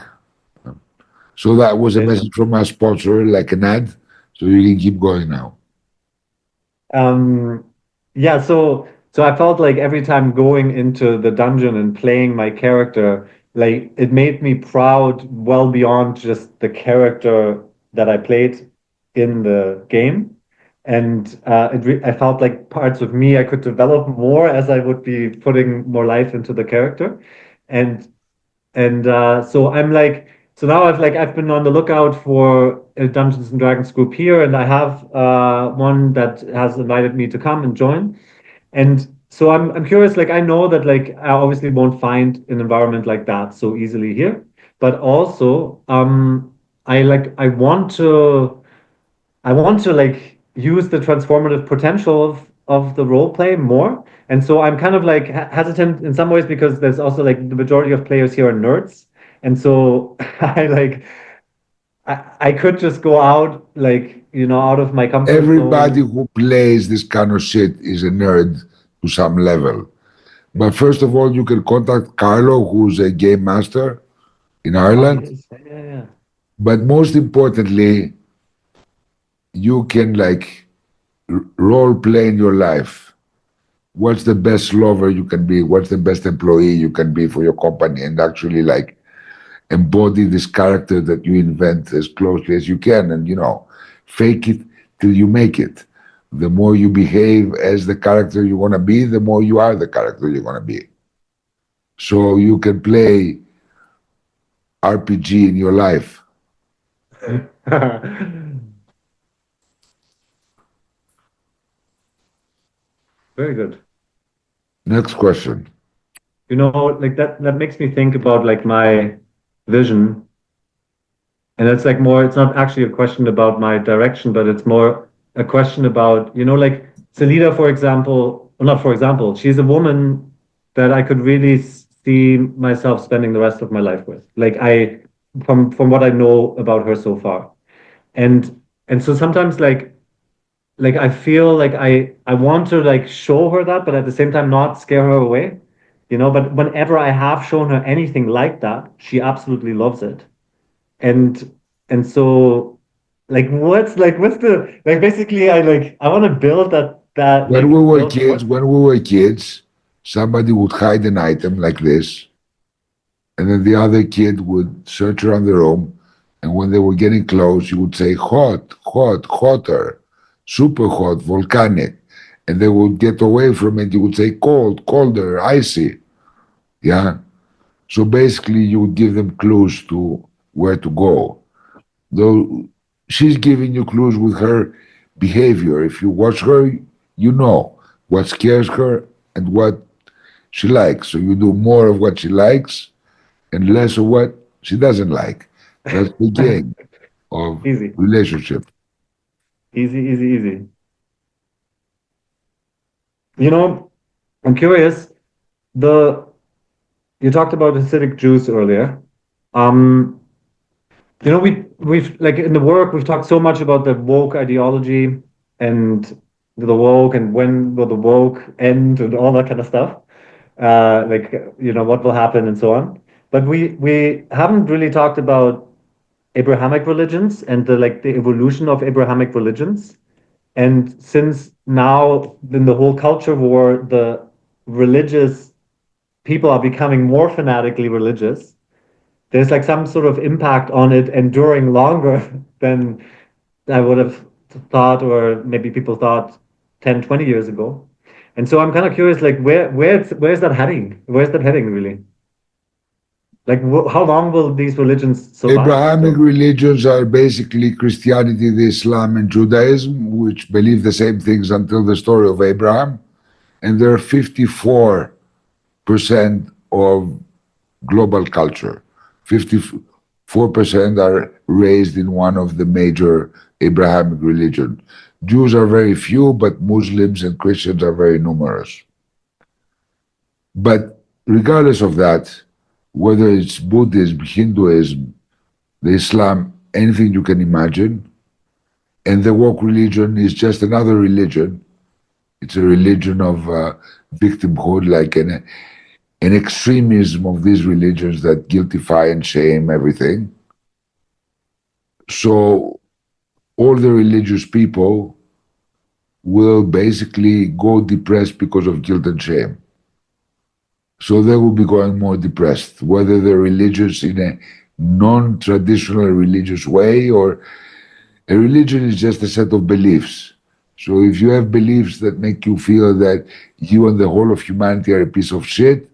Speaker 2: So that was a
Speaker 3: Amazing.
Speaker 2: message from our sponsor, like an ad. So you can keep going now.
Speaker 3: Um, yeah, so I felt like every time going into the dungeon and playing my character, like it made me proud well beyond just the character that I played in the game. And I felt like parts of me I could develop more as I would be putting more life into the character. And so I'm like, so now I've been on the lookout for a Dungeons and Dragons group here, and I have one that has invited me to come and join. And so I'm curious, like I know that like I obviously won't find an environment like that so easily here, but also I want to like use the transformative potential of the role play more. And so I'm kind of like hesitant in some ways because there's also like the majority of players here are nerds. And so I could just go out like, out of my comfort
Speaker 2: Everybody
Speaker 3: zone.
Speaker 2: who plays this kind of shit is a nerd to some level. But first of all, you can contact Carlo, who's a game master in
Speaker 3: Oh, he
Speaker 2: Ireland.
Speaker 3: is. Yeah, yeah, yeah.
Speaker 2: But most importantly, you can like role play in your life. What's the best lover you can be? What's the best employee you can be for your company? And actually like embody this character that you invent as closely as you can, and fake it till you make it. The more you behave as the character you want to be, the more you are the character you want to be. So you can play RPG in your life.
Speaker 3: Very good.
Speaker 2: Next question.
Speaker 3: Like that makes me think about like my vision. And it's like more, it's not actually a question about my direction, but it's more a question about, like Selida, for example, or not for example, she's a woman that I could really see myself spending the rest of my life with. Like from what I know about her so far. And so sometimes like I feel like I want to like show her that, but at the same time not scare her away. But whenever I have shown her anything like that, she absolutely loves it. And and so what's the like basically I want to build
Speaker 2: When we were kids, somebody would hide an item like this, and then the other kid would search around the room, and when they were getting close, you would say, hot, hot, hotter, super hot, volcanic. And they would get away from it. You would say, cold, colder, icy. Yeah. So basically, you would give them clues to where to go. Though she's giving you clues with her behavior. If you watch her, you know what scares her and what she likes. So you do more of what she likes and less of what she doesn't like. That's the game of
Speaker 3: easy,
Speaker 2: relationship.
Speaker 3: easy, easy, easy. You know, I'm curious. The You talked about acidic juice earlier. Um, we've like in the work we've talked so much about the woke ideology and the woke and when will the woke end and all that kind of stuff. Like, what will happen and so on. But we haven't really talked about Abrahamic religions and the evolution of Abrahamic religions. And since now in the whole culture war, the religious people are becoming more fanatically religious, there's like some sort of impact on it enduring longer than I would have thought, or maybe people thought 10, 20 years ago. And so I'm kind of curious, like where's that heading? Where's that heading really? Like how long will these religions survive
Speaker 2: Abrahamic
Speaker 3: still?
Speaker 2: religions are basically Christianity, the Islam, and Judaism, which believe the same things until the story of Abraham. And they're 54% of global culture. 54% are raised in one of the major Abrahamic religions. Jews are very few, but Muslims and Christians are very numerous. But regardless of that, whether it's Buddhism, Hinduism, the Islam, anything you can imagine, and the woke religion is just another religion. It's a religion of victimhood, like an extremism of these religions that guiltify and shame everything. So all the religious people will basically go depressed because of guilt and shame. So they will be going more depressed, whether they're religious in a non-traditional religious way, or a religion is just a set of beliefs. So if you have beliefs that make you feel that you and the whole of humanity are a piece of shit,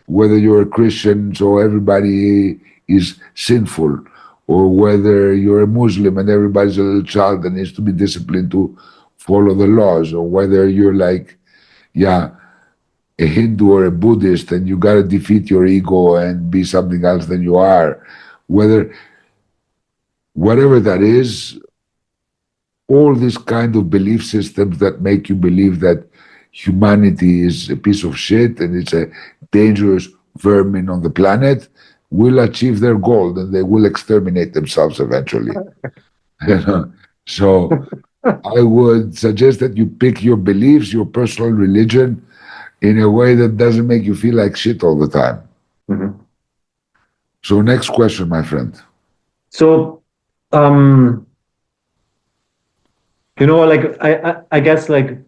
Speaker 2: whether you're a Christian, so everybody is sinful, or whether you're a Muslim and everybody's a little child that needs to be disciplined to follow the laws, or whether you're like, yeah, a Hindu or a Buddhist and you got to defeat your ego and be something else than you are, whatever that is, all these kind of belief systems that make you believe that humanity is a piece of shit and it's a dangerous vermin on the planet will achieve their goal and they will exterminate themselves eventually. So I would suggest that you pick your beliefs, your personal religion, in a way that doesn't make you feel like shit all the time.
Speaker 3: Mm-hmm.
Speaker 2: So next question, my friend.
Speaker 3: So, like I guess like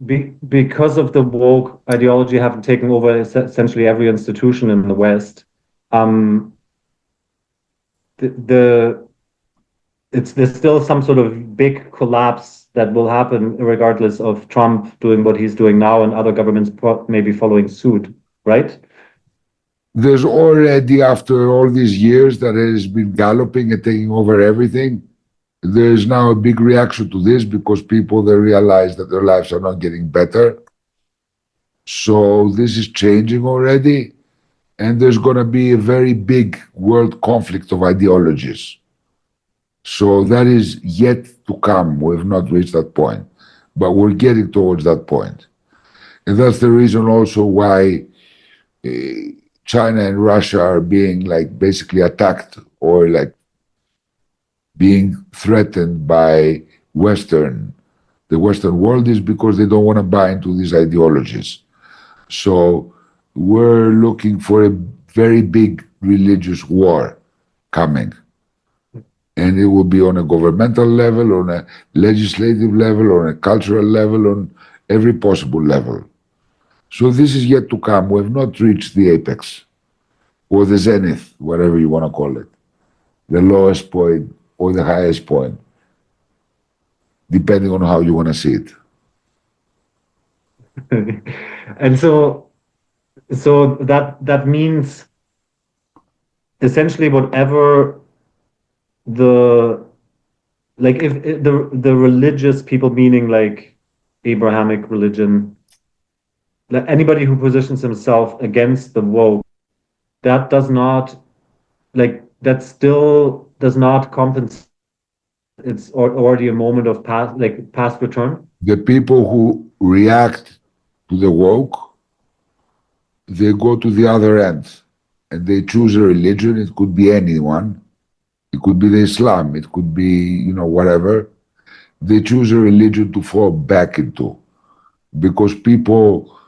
Speaker 3: because of the woke ideology having taken over essentially every institution in the West, there's still some sort of big collapse that will happen regardless of Trump doing what he's doing now and other governments maybe following suit, right?
Speaker 2: There's already, after all these years that it has been galloping and taking over everything, there's now a big reaction to this because people, they realize that their lives are not getting better. So this is changing already, and there's going to be a very big world conflict of ideologies. So that is yet to come. We've not reached that point, but we're getting towards that point. And that's the reason also why China and Russia are being like basically attacked or like being threatened by the Western world, is because they don't want to buy into these ideologies. So we're looking for a very big religious war coming. And it will be on a governmental level, on a legislative level, on a cultural level, on every possible level. So this is yet to come. We have not reached the apex or the zenith, whatever you want to call it, the lowest point or the highest point, depending on how you want to see it.
Speaker 3: And so that means essentially whatever if the religious people, meaning like Abrahamic religion, like anybody who positions himself against the woke, that still does not compensate. It's already a moment of past return.
Speaker 2: The people who react to the woke, they go to the other end and they choose a religion. It could be anyone. It could be the Islam. It could be, whatever. They choose a religion to fall back into, because people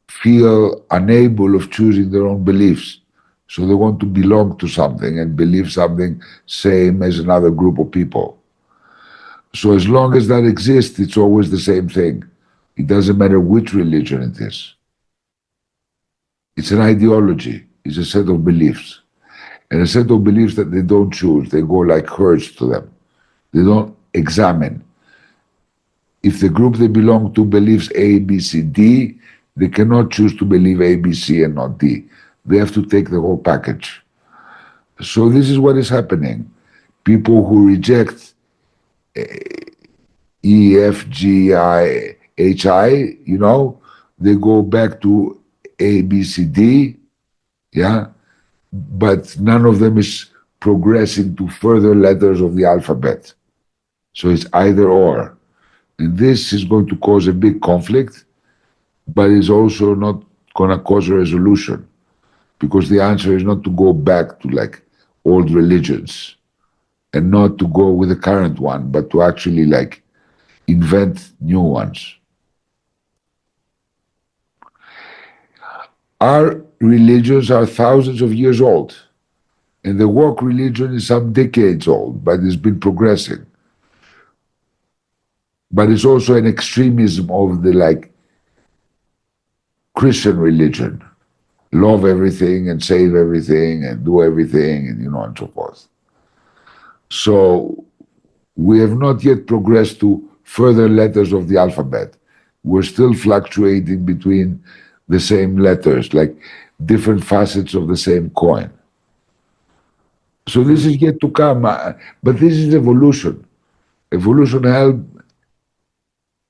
Speaker 2: feel unable of choosing their own beliefs. So they want to belong to something and believe something same as another group of people. So as long as that exists, it's always the same thing. It doesn't matter which religion it is. It's an ideology. It's a set of beliefs. And a set of beliefs that they don't choose. They go like herds to them. They don't examine. If the group they belong to believes A, B, C, D, they cannot choose to believe A, B, C, and not D. They have to take the whole package. So this is what is happening. People who reject E, F, G, I, H, I, they go back to A, B, C, D, yeah, but none of them is progressing to further letters of the alphabet. So it's either or. And this is going to cause a big conflict, but it's also not going to cause a resolution, because the answer is not to go back to like old religions and not to go with the current one, but to actually like invent new ones. Our religions are thousands of years old, and the woke religion is some decades old, but it's been progressing. But it's also an extremism of the like Christian religion. Love everything and save everything and do everything and and so forth. So we have not yet progressed to further letters of the alphabet. We're still fluctuating between the same letters, like different facets of the same coin. So this is yet to come, but this is evolution. Evolution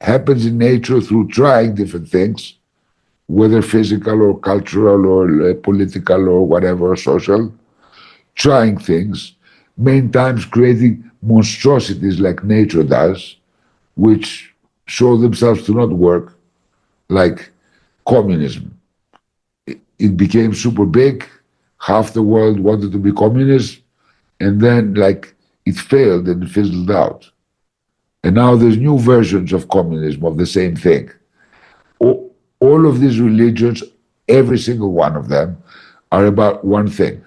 Speaker 2: happens in nature through trying different things, whether physical or cultural or political or whatever, social, trying things, many times creating monstrosities like nature does, which show themselves to not work, like communism. It became super big, half the world wanted to be communist, and then like it failed and it fizzled out. And now there's new versions of communism, of the same thing. All of these religions, every single one of them, are about one thing,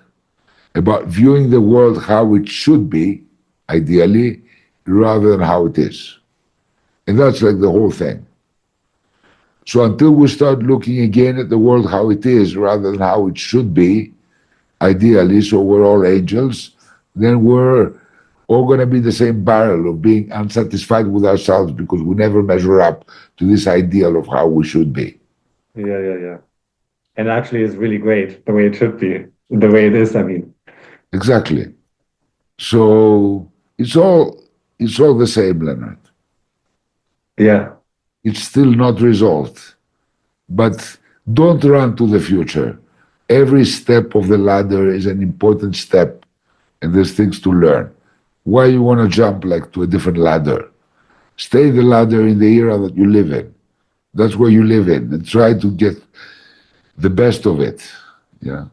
Speaker 2: about viewing the world how it should be, ideally, rather than how it is. And that's like the whole thing. So until we start looking again at the world how it is rather than how it should be, ideally, so we're all angels, then we're all going to be the same barrel of being unsatisfied with ourselves because we never measure up to this ideal of how we should be.
Speaker 3: Yeah. And actually, it's really great the way it should be, the way it is, I mean.
Speaker 2: Exactly. So it's all the same, Leonard.
Speaker 3: Yeah.
Speaker 2: It's still not resolved. But don't run to the future. Every step of the ladder is an important step, and there's things to learn. Why you want to jump like to a different ladder? Stay the ladder in the era that you live in. That's where you live in, and try to get the best of it. Yeah.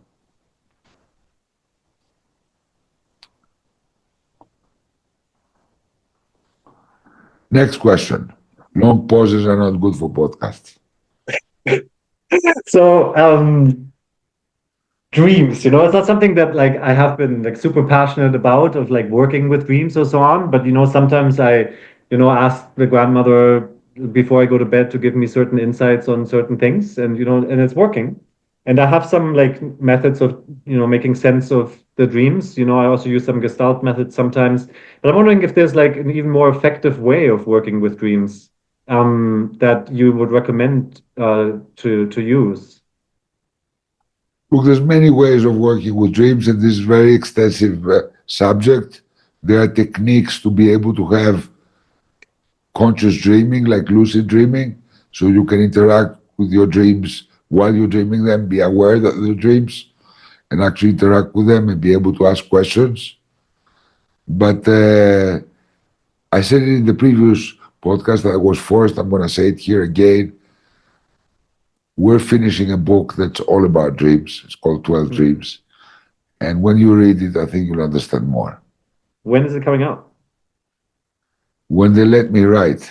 Speaker 2: Next question. Long pauses are not good for podcasts.
Speaker 3: So, dreams, it's not something that like I have been like super passionate about of like working with dreams or so on. But sometimes I, ask the grandmother before I go to bed to give me certain insights on certain things, and and it's working. And I have some like methods of making sense of the dreams. I also use some Gestalt methods sometimes. But I'm wondering if there's like an even more effective way of working with dreams that you would recommend to use.
Speaker 2: Look, there's many ways of working with dreams, and this is a very extensive subject. There are techniques to be able to have conscious dreaming, like lucid dreaming, so you can interact with your dreams while you're dreaming them, be aware that they're dreams, and actually interact with them and be able to ask questions. But I said it in the previous podcast that I was forced. I'm going to say it here again. We're finishing a book that's all about dreams. It's called 12 Dreams. And when you read it, I think you'll understand more.
Speaker 3: When is it coming out?
Speaker 2: When they let me write.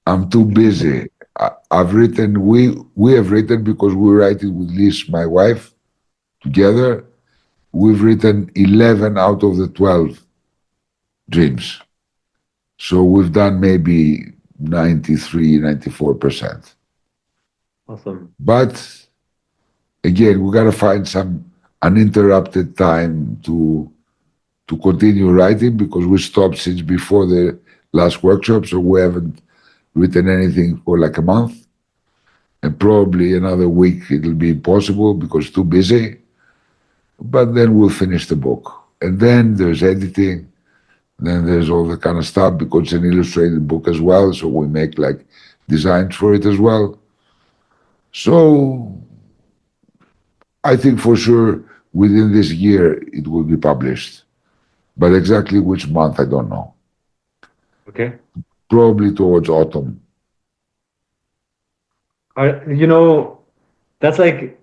Speaker 2: I'm too busy. I've written, we have written, because we write it with Liz, my wife, together. We've written 11 out of the 12 dreams. So we've done maybe 93, 94%.
Speaker 3: Awesome.
Speaker 2: But again, we got to find some uninterrupted time to continue writing, because we stopped since before the last workshop, so we haven't written anything for like a month, and probably another week it'll be impossible because too busy. But then we'll finish the book, and then there's editing, then there's all the kind of stuff, because it's an illustrated book as well, so we make like designs for it as well. So I think for sure within this year it will be published, but exactly which month I don't know.
Speaker 3: Okay.
Speaker 2: Probably towards autumn.
Speaker 3: You know, that's like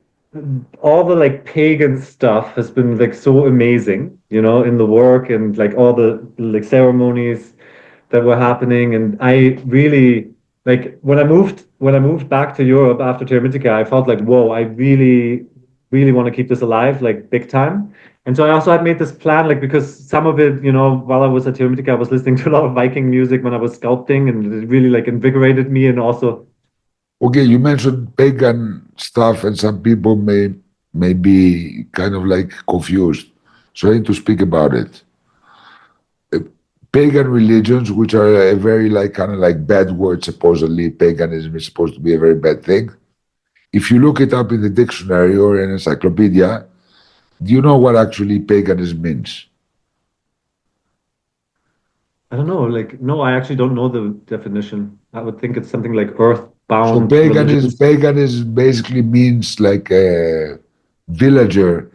Speaker 3: all the like pagan stuff has been like so amazing, you know, in the work and like all the like ceremonies that were happening. And I really like when I moved back to Europe after Termitica, I felt like, whoa, I really, really want to keep this alive, like big time. And so I also had made this plan, like because some of it, you know, while I was at Termitica, I was listening to a lot of Viking music when I was sculpting, and it really like invigorated me and also
Speaker 2: Okay, you mentioned pagan stuff, and some people may be kind of like confused. So I need to speak about it. Pagan religions, which are a very like kind of like bad word, supposedly paganism is supposed to be a very bad thing. If you look it up in the dictionary or an encyclopedia, do you know what actually paganism means?
Speaker 3: I don't know, like, no, I actually don't know the definition. I would think it's something like
Speaker 2: So
Speaker 3: earth-bound religions.
Speaker 2: paganism basically means like a villager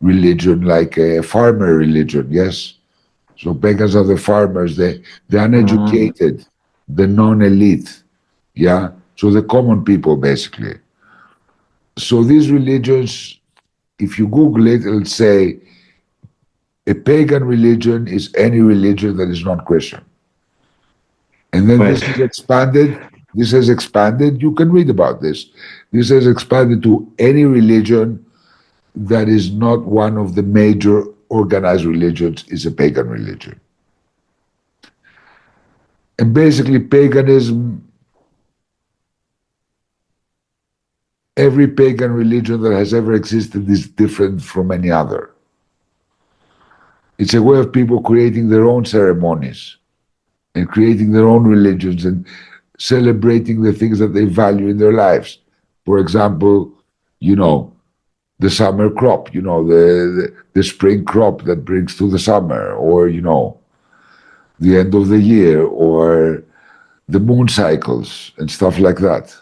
Speaker 2: religion, like a farmer religion, yes? So pagans are the farmers, the
Speaker 3: Um,
Speaker 2: uneducated, the non-elite, yeah? So the common people, basically. So these religions, if you Google it, it'll say a pagan religion is any religion that is not Christian. And then
Speaker 3: right.
Speaker 2: this has expanded, you can read about this. This has expanded to any religion that is not one of the major organized religions is a pagan religion. And basically paganism, every pagan religion that has ever existed is different from any other. It's a way of people creating their own ceremonies and creating their own religions and celebrating the things that they value in their lives. For example, you know, the summer crop, you know, the spring crop that brings to the summer, or, you know, the end of the year, or the moon cycles and stuff like that.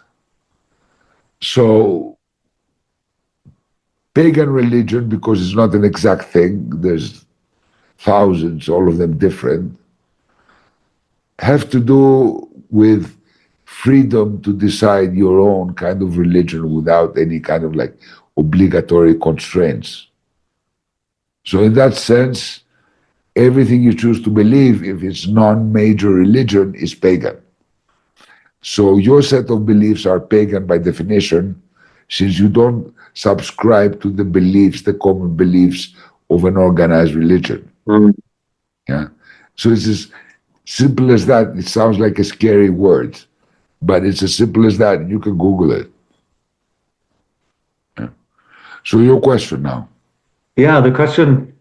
Speaker 2: So pagan religion, because it's not an exact thing, there's thousands, all of them different, have to do with freedom to decide your own kind of religion without any kind of like obligatory constraints. So in that sense, everything you choose to believe, if it's non-major religion, is pagan. So your set of beliefs are pagan by definition, since you don't subscribe to the beliefs, the common beliefs of an organized religion.
Speaker 3: Mm.
Speaker 2: Yeah. So it's as simple as that. It sounds like a scary word, but it's as simple as that. You can Google it. Yeah. So your question now.
Speaker 3: Yeah, the question,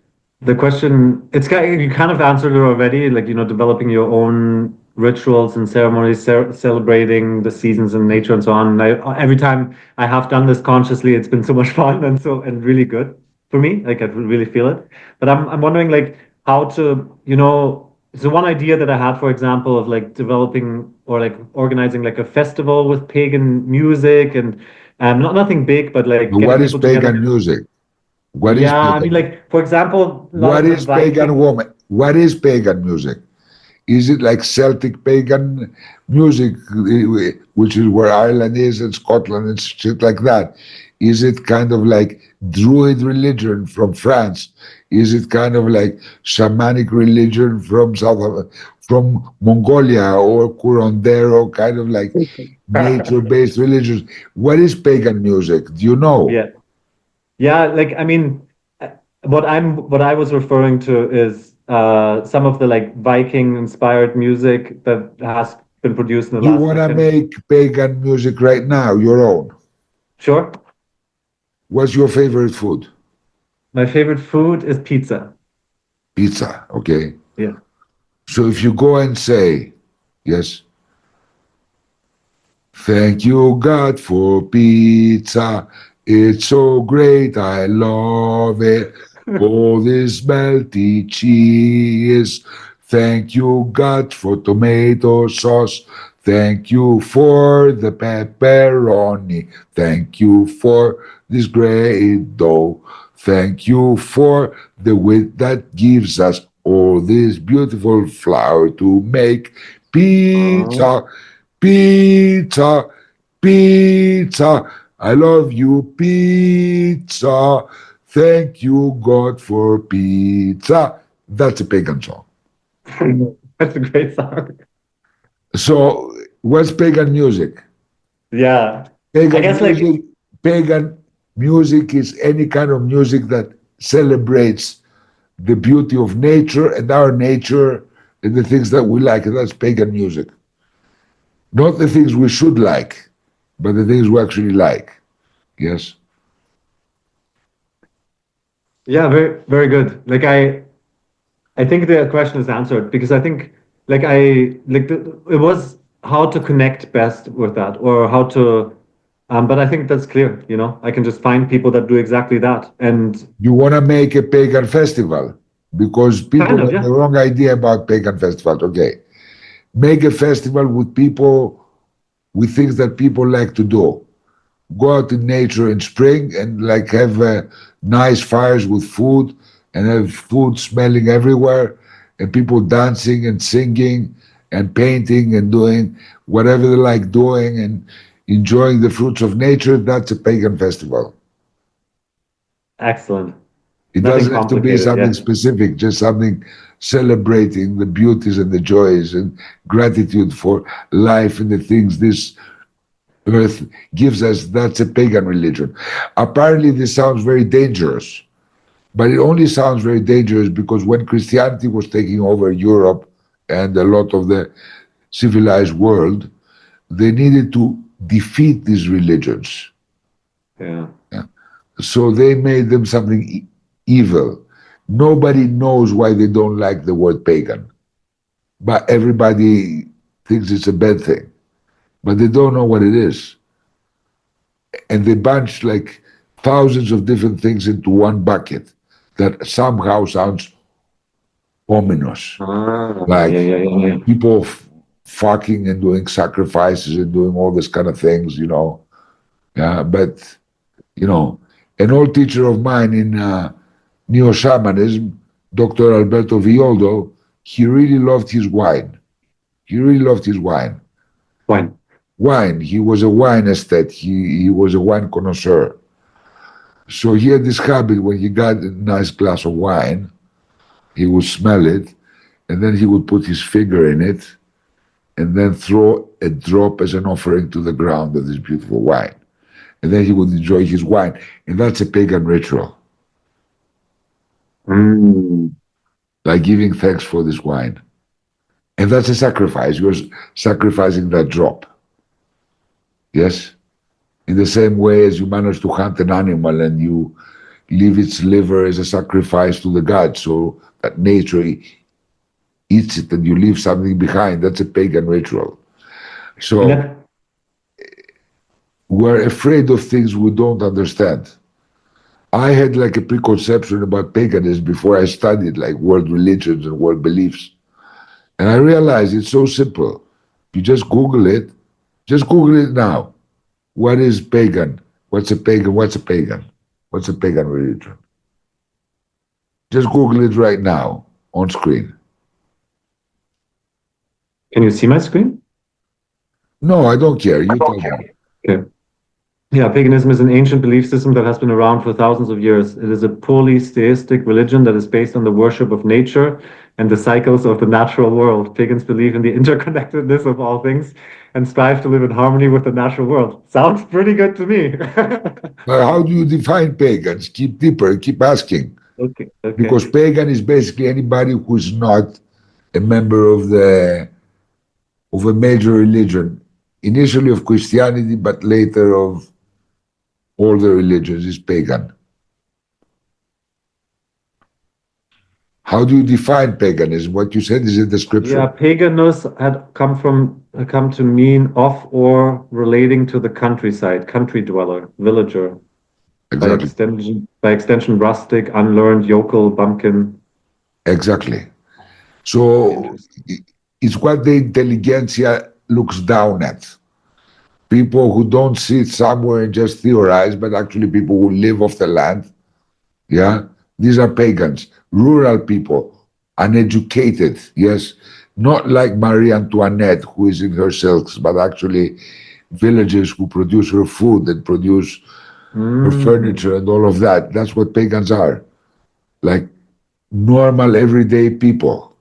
Speaker 3: it's kind you kind of answered it already, like, you know, developing your own rituals and ceremonies, celebrating the seasons and nature and so on. And every time I have done this consciously, it's been so much fun and and really good for me. Like I really feel it. But I'm wondering like how to, you know, so one idea that I had, for example, of like developing or like organizing like a festival with pagan music and not nothing big, but like
Speaker 2: But
Speaker 3: getting
Speaker 2: what is
Speaker 3: people together.
Speaker 2: pagan music? What is
Speaker 3: Yeah, I mean,
Speaker 2: pagan?
Speaker 3: like for example, a lot
Speaker 2: What
Speaker 3: of the
Speaker 2: is pagan
Speaker 3: Viking.
Speaker 2: woman? What is pagan music? Is it like Celtic pagan music, which is where Ireland is and Scotland and shit like that? Is it kind of like Druid religion from France? Is it kind of like shamanic religion from from Mongolia or Curandero, kind of like nature-based religions? What is pagan music? Do you know?
Speaker 3: Yeah. Yeah, like I mean, what I was referring to is some of the like Viking inspired music that has been produced in the
Speaker 2: You
Speaker 3: last
Speaker 2: want to
Speaker 3: decade.
Speaker 2: make pagan music right now, your own.
Speaker 3: Sure.
Speaker 2: What's your favorite food?
Speaker 3: My favorite food is pizza.
Speaker 2: Pizza, okay?
Speaker 3: Yeah.
Speaker 2: So if you go and say, yes, thank you, God, for pizza. It's so great. I love it. Oh, this melty cheese. Thank you, God, for tomato sauce. Thank you for the pepperoni. Thank you for this great dough. Thank you for the wheat that gives us all this beautiful flour to make
Speaker 3: Oh.
Speaker 2: pizza. Pizza, pizza. I love you, pizza. Thank you, God, for pizza. That's a pagan song.
Speaker 3: That's a great song.
Speaker 2: So, what's pagan music?
Speaker 3: Yeah. I
Speaker 2: Pagan
Speaker 3: guess like
Speaker 2: music, pagan music is any kind of music that celebrates the beauty of nature and our nature and the things that we like. And that's pagan music. Not the things we should like, but the things we actually like. Yes.
Speaker 3: yeah, very very good. Like I think the question is answered because I think it was how to connect best with that or how to but I think that's clear, you know. I can just find people that do exactly that and
Speaker 2: You want to make a pagan festival because
Speaker 3: kind
Speaker 2: people
Speaker 3: of,
Speaker 2: have
Speaker 3: yeah.
Speaker 2: the wrong idea about pagan festivals. Okay. Make a festival with people, with things that people like to do. Go out in nature in spring and like have nice fires with food and have food smelling everywhere and people dancing and singing and painting and doing whatever they like doing and enjoying the fruits of nature. That's a pagan festival.
Speaker 3: Excellent.
Speaker 2: It
Speaker 3: Nothing
Speaker 2: doesn't have to be
Speaker 3: complicated,
Speaker 2: something
Speaker 3: yeah.
Speaker 2: specific, just something celebrating the beauties and the joys and gratitude for life and the things this earth gives us. That's a pagan religion. Apparently, this sounds very dangerous, but it only sounds very dangerous because when Christianity was taking over Europe and a lot of the civilized world, they needed to defeat these religions.
Speaker 3: Yeah.
Speaker 2: Yeah. So they made them something evil. Nobody knows why they don't like the word pagan, but everybody thinks it's a bad thing, but they don't know what it is. And they bunch like thousands of different things into one bucket that somehow sounds ominous.
Speaker 3: Ah, yeah,
Speaker 2: Like
Speaker 3: yeah, yeah, yeah.
Speaker 2: people fucking and doing sacrifices and doing all this kind of things, you know. Yeah, but, you know, an old teacher of mine in neo shamanism, Dr. Alberto Violdo, he really loved his wine. He really loved his wine.
Speaker 3: Fine.
Speaker 2: Wine. He was a wine aesthete. He was a wine connoisseur. So he had this habit when he got a nice glass of wine, he would smell it, and then he would put his finger in it, and then throw a drop as an offering to the ground of this beautiful wine. And then he would enjoy his wine. And that's a pagan ritual,
Speaker 3: Mm.
Speaker 2: like giving thanks for this wine. And that's a sacrifice. You're sacrificing that drop. Yes? In the same way as you manage to hunt an animal and you leave its liver as a sacrifice to the gods so that nature eats it and you leave something behind. That's a pagan ritual.
Speaker 3: And
Speaker 2: So
Speaker 3: that
Speaker 2: we're afraid of things we don't understand. I had like a preconception about paganism before I studied like world religions and world beliefs. And I realized it's so simple. You just Google it. Just Google it now. What is pagan? What's a pagan? What's a pagan? What's a pagan religion? Just Google it right now on screen.
Speaker 3: can you see my screen?
Speaker 2: No, I don't care. You tell me.
Speaker 3: Okay. Yeah, paganism is an ancient belief system that has been around for thousands of years. It is a polytheistic religion that is based on the worship of nature and the cycles of the natural world. Pagans believe in the interconnectedness of all things and strive to live in harmony with the natural world. Sounds pretty good to me.
Speaker 2: But how do you define pagans? Keep deeper, keep asking.
Speaker 3: Okay, okay.
Speaker 2: Because pagan is basically anybody who's not a member of a major religion, initially of Christianity, but later of all the religions is pagan. How do you define paganism? What you said is in the scripture.
Speaker 3: Yeah, paganus had come to mean of or relating to the countryside, country dweller, villager.
Speaker 2: Exactly.
Speaker 3: By extension, rustic, unlearned, yokel, bumpkin.
Speaker 2: Exactly. So it's what the intelligentsia looks down at. People who don't sit somewhere and just theorize, but actually people who live off the land. Yeah, these are pagans, rural people, uneducated. Yes, not like Marie Antoinette, who is in her silks, but actually villagers who produce her food and produce her furniture and all of that. That's what pagans are, like normal, everyday people.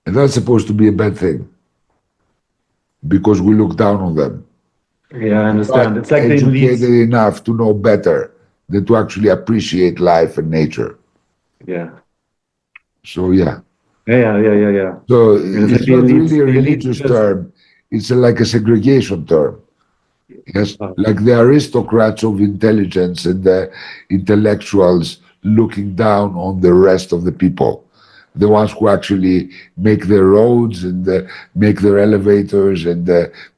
Speaker 2: And that's supposed to be a bad thing because we look down on them.
Speaker 3: Yeah, I understand.
Speaker 2: But
Speaker 3: It's like the
Speaker 2: educated
Speaker 3: elites.
Speaker 2: enough to know better than to actually appreciate life and nature.
Speaker 3: Yeah.
Speaker 2: So, yeah.
Speaker 3: Yeah.
Speaker 2: So
Speaker 3: And it's like
Speaker 2: it's
Speaker 3: the
Speaker 2: not
Speaker 3: elites.
Speaker 2: really a
Speaker 3: The elites
Speaker 2: religious
Speaker 3: just
Speaker 2: term. It's like a segregation term. Yes,
Speaker 3: uh,
Speaker 2: like the aristocrats of intelligence and the intellectuals looking down on the rest of the people, the ones who actually make their roads and make their elevators and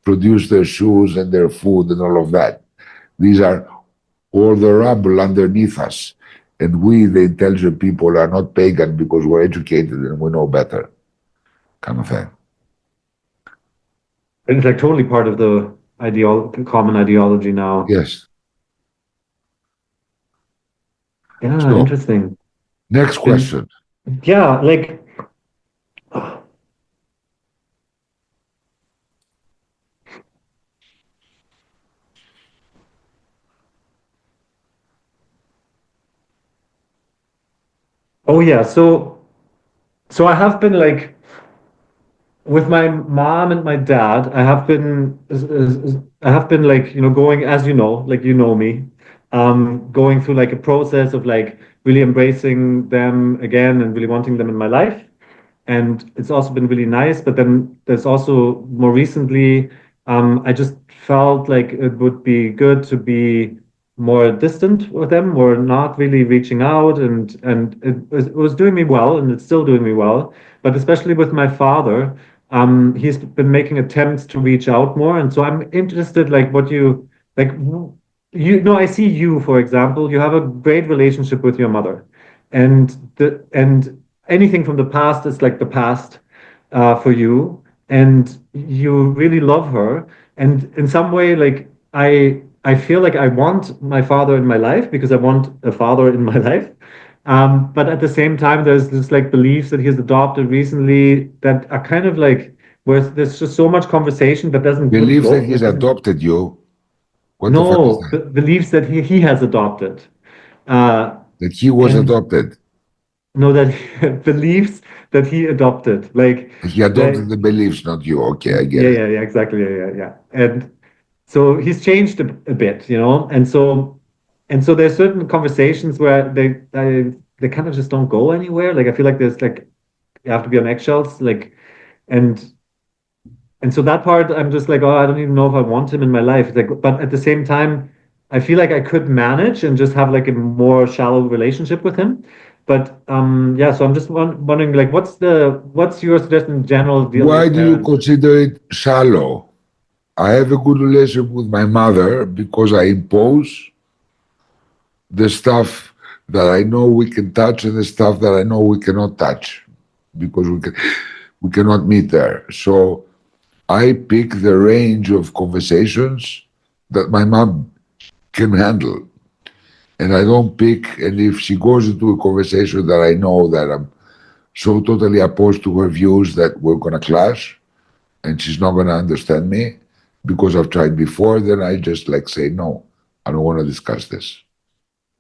Speaker 2: produce their shoes and their food and all of that. These are all the rubble underneath us. And we, the intelligent people, are not pagan because we're educated and we know better, kind of thing.
Speaker 3: it's like totally part of the common ideology now.
Speaker 2: Yes.
Speaker 3: Yeah,
Speaker 2: So,
Speaker 3: interesting.
Speaker 2: next
Speaker 3: And
Speaker 2: question.
Speaker 3: yeah, like oh yeah, so I have been like with my mom and my dad, I have been like, going, as you know, like you know me, going through like a process of like really embracing them again and really wanting them in my life. And it's also been really nice. But then there's also more recently, I just felt like it would be good to be more distant with them, or not really reaching out, and it was doing me well, and it's still doing me well. But especially with my father, he's been making attempts to reach out more, and so I'm interested, like what you like. I see you, for example, you have a great relationship with your mother, and anything from the past is like the past for you, and you really love her. And in some way, like I feel like I want my father in my life because I want a father in my life. But at the same time, there's this like beliefs that he's adopted recently that are kind of like where there's just so much conversation that doesn't
Speaker 2: Believes that
Speaker 3: flow.
Speaker 2: he's
Speaker 3: That doesn't,
Speaker 2: adopted you. What the fuck is
Speaker 3: no,
Speaker 2: that?
Speaker 3: beliefs that he has adopted. Uh,
Speaker 2: That he was
Speaker 3: and
Speaker 2: adopted.
Speaker 3: no, that beliefs that he adopted, like
Speaker 2: He adopted
Speaker 3: that.
Speaker 2: the beliefs, not you. Okay, I get it.
Speaker 3: Yeah, exactly. Yeah. And so he's changed a bit, and so there's certain conversations where they kind of just don't go anywhere. Like I feel like there's like you have to be on eggshells, like, and and so that part I'm just like, oh, I don't even know if I want him in my life. Like, but at the same time, I feel like I could manage and just have like a more shallow relationship with him. But yeah, so I'm just wondering, like, what's your suggestion in general dealing
Speaker 2: Why
Speaker 3: with
Speaker 2: do you
Speaker 3: parents?
Speaker 2: consider it shallow? I have a good relationship with my mother because I impose the stuff that I know we can touch and the stuff that I know we cannot touch because we cannot meet there. So I pick the range of conversations that my mom can handle. And I don't pick, and if she goes into a conversation that I know that I'm so totally opposed to her views that we're going to clash and she's not going to understand me because I've tried before, then I just like say no. I don't want to discuss this.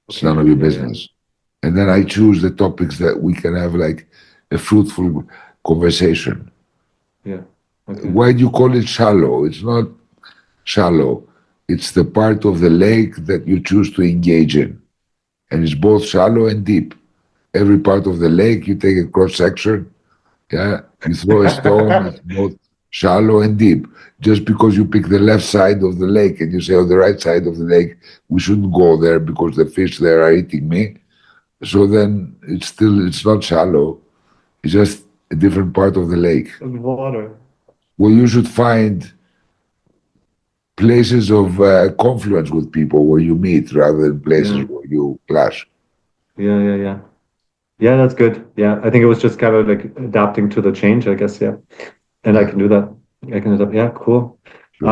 Speaker 2: It's
Speaker 3: Okay.
Speaker 2: none of your
Speaker 3: Yeah,
Speaker 2: business. And then I choose the topics that we can have like a fruitful conversation.
Speaker 3: yeah. Okay.
Speaker 2: Why do you call it shallow? It's not shallow. It's the part of the lake that you choose to engage in. And it's both shallow and deep. Every part of the lake, you take a cross section, yeah, you throw a stone, it's both shallow and deep. Just because you pick the left side of the lake and you say, on the right side of the lake, we shouldn't go there because the fish there are eating me. So then it's not shallow. It's just a different part of the lake.
Speaker 3: Water.
Speaker 2: Well, you should find places of confluence with people where you meet rather than places
Speaker 3: Yeah.
Speaker 2: where you clash.
Speaker 3: Yeah. Yeah, that's good. Yeah, I think it was just kind of like adapting to the change, I guess. Yeah, and I
Speaker 2: Yeah,
Speaker 3: can do that. I can adapt. Yeah, cool.
Speaker 2: sure.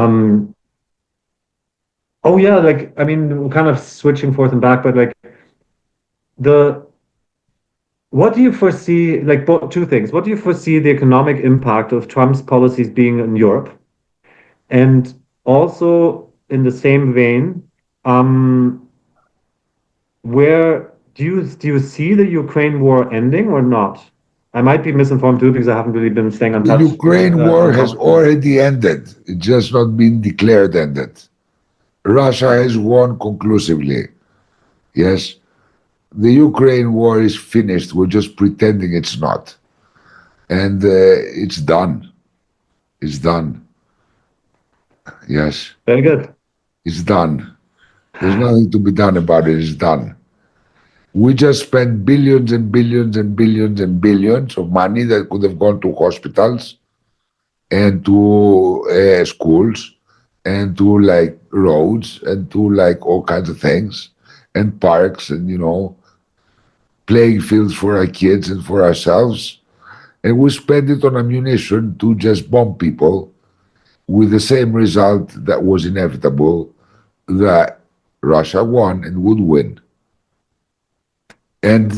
Speaker 3: Oh yeah, like I mean, we're kind of switching forth and back, but like the what do you foresee? Like both two things. What do you foresee the economic impact of Trump's policies being in Europe? And also in the same vein, um, where do you see the Ukraine war ending or not? I might be misinformed too because I haven't really been staying on
Speaker 2: The
Speaker 3: touch
Speaker 2: Ukraine war
Speaker 3: on
Speaker 2: has
Speaker 3: top of things.
Speaker 2: already ended. It's just not been declared ended. Russia has won conclusively. Yes, the Ukraine war is finished. We're just pretending it's not. And it's done. It's done. Yes,
Speaker 3: Very good.
Speaker 2: it's done. There's nothing to be done about it. It's done. We just spent billions and billions and billions and billions of money that could have gone to hospitals and to schools and to like roads and to like all kinds of things and parks and playing fields for our kids and for ourselves. And we spend it on ammunition to just bomb people with the same result that was inevitable, that Russia won and would win. And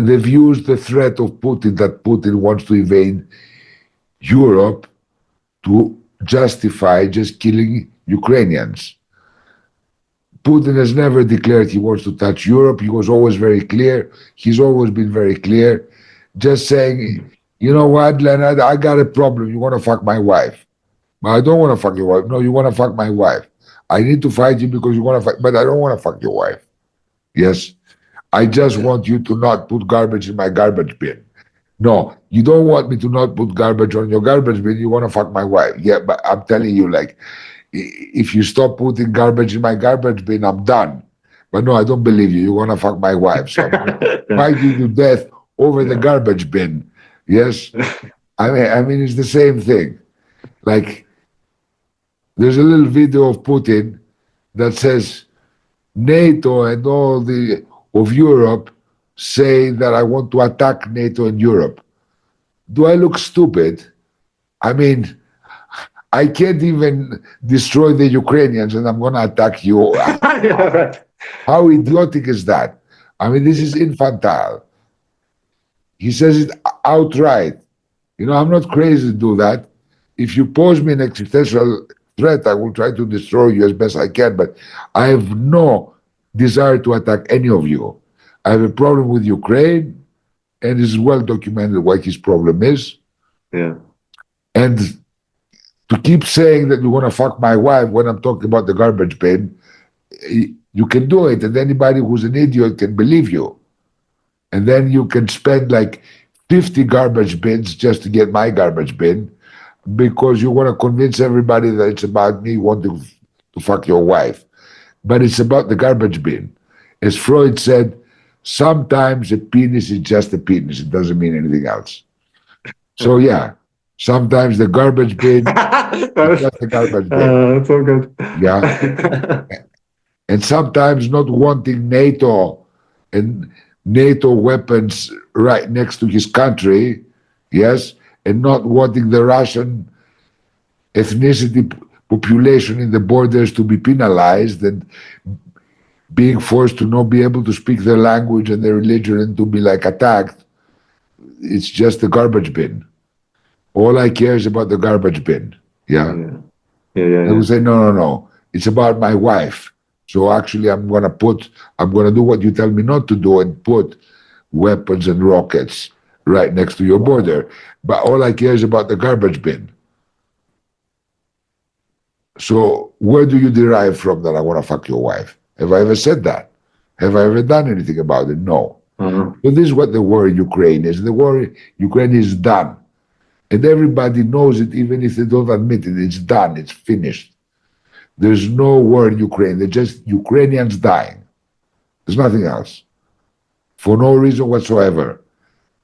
Speaker 2: they've used the threat of Putin, that Putin wants to invade Europe, to justify just killing Ukrainians. Putin has never declared he wants to touch Europe. He was always very clear. He's always been very clear, just saying, you know what, Leonard, I got a problem. You want to fuck my wife? I don't want to fuck your wife. No, you want to fuck my wife. I need to fight you because you want to fuck, but I don't want to fuck your wife. Yes. I just want you to not put garbage in my garbage bin. No, you don't want me to not put garbage on your garbage bin. You want to fuck my wife. Yeah, but I'm telling you, like, if you stop putting garbage in my garbage bin, I'm done. But no, I don't believe you. You want to fuck my wife. So I'm going to fight you to death over the garbage bin. Yes? I mean, it's the same thing. Like, there's a little video of Putin that says NATO and all the of Europe say that I want to attack NATO and Europe. Do I look stupid? I mean, I can't even destroy the Ukrainians and I'm going to attack you.
Speaker 3: Yeah, right.
Speaker 2: How idiotic is that? I mean, this is infantile. He says it outright. I'm not crazy to do that. If you pose me an existential threat, I will try to destroy you as best I can, but I have no desire to attack any of you. I have a problem with Ukraine, and it's well documented what his problem is.
Speaker 3: Yeah.
Speaker 2: And to keep saying that you want to fuck my wife when I'm talking about the garbage bin, you can do it, and anybody who's an idiot can believe you. And then you can spend like 50 garbage bins just to get my garbage bin because you want to convince everybody that it's about me wanting to fuck your wife. But it's about the garbage bin. As Freud said, sometimes a penis is just a penis. It doesn't mean anything else. So yeah, sometimes the garbage bin is just a garbage bin.
Speaker 3: That's so good.
Speaker 2: Yeah. And sometimes not wanting NATO and NATO weapons right next to his country, yes, and not wanting the Russian ethnicity population in the borders to be penalized and being forced to not be able to speak their language and their religion and to be like attacked. It's just the garbage bin. All I care is about the garbage bin. Yeah.
Speaker 3: Yeah.
Speaker 2: I would say, no. It's about my wife. So actually, I'm gonna do what you tell me not to do and put weapons and rockets right next to your border. But all I care is about the garbage bin. So where do you derive from that I want to fuck your wife? Have I ever said that? Have I ever done anything about it? No.
Speaker 3: Mhm.
Speaker 2: So this is what the war in Ukraine is. The war in Ukraine is done. And everybody knows it, even if they don't admit it. It's done. It's finished. There's no war in Ukraine. They're just Ukrainians dying. There's nothing else. For no reason whatsoever.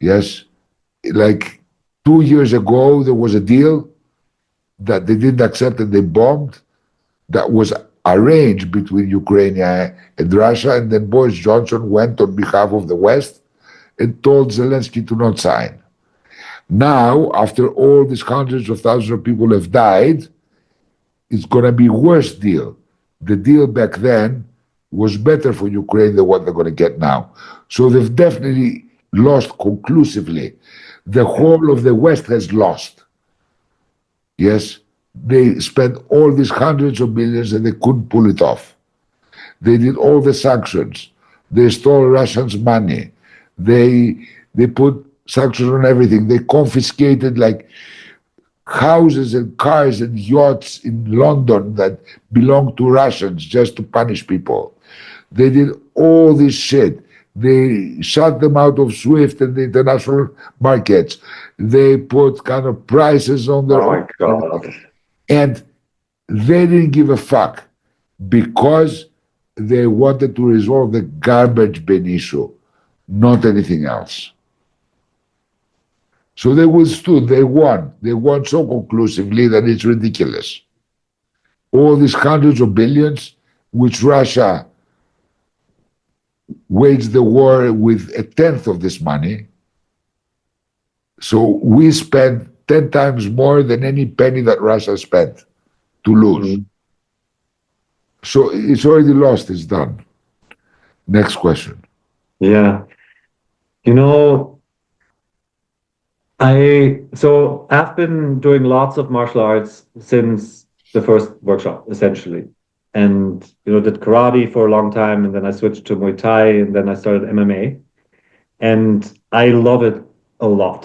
Speaker 2: Yes. Like 2 years ago, there was a deal that they didn't accept and they bombed that was arranged between Ukraine and Russia. And then Boris Johnson went on behalf of the West and told Zelensky to not sign. Now, after all these hundreds of thousands of people have died, it's going to be a worse deal. The deal back then was better for Ukraine than what they're going to get now. So they've definitely lost conclusively. The whole of the West has lost. Yes, they spent all these hundreds of billions and they couldn't pull it off. They did all the sanctions. They stole Russians' money. They put sanctions on everything. They confiscated like houses and cars and yachts in London that belonged to Russians just to punish people. They did all this shit. They shut them out of SWIFT and the international markets. They put kind of prices on their
Speaker 3: Oh my
Speaker 2: own.
Speaker 3: God.
Speaker 2: And they didn't give a fuck because they wanted to resolve the garbage bin issue, not anything else. So they withstood, they won. They won so conclusively that it's ridiculous. All these hundreds of billions, which Russia waged the war with a tenth of this money. So we spent 10 times more than any penny that Russia spent to lose.
Speaker 3: Mhm.
Speaker 2: So it's already lost, it's done. Next question.
Speaker 3: Yeah. You know, I've been doing lots of martial arts since the first workshop, essentially. And did karate for a long time, and then I switched to Muay Thai, and then I started MMA. And I love it a lot,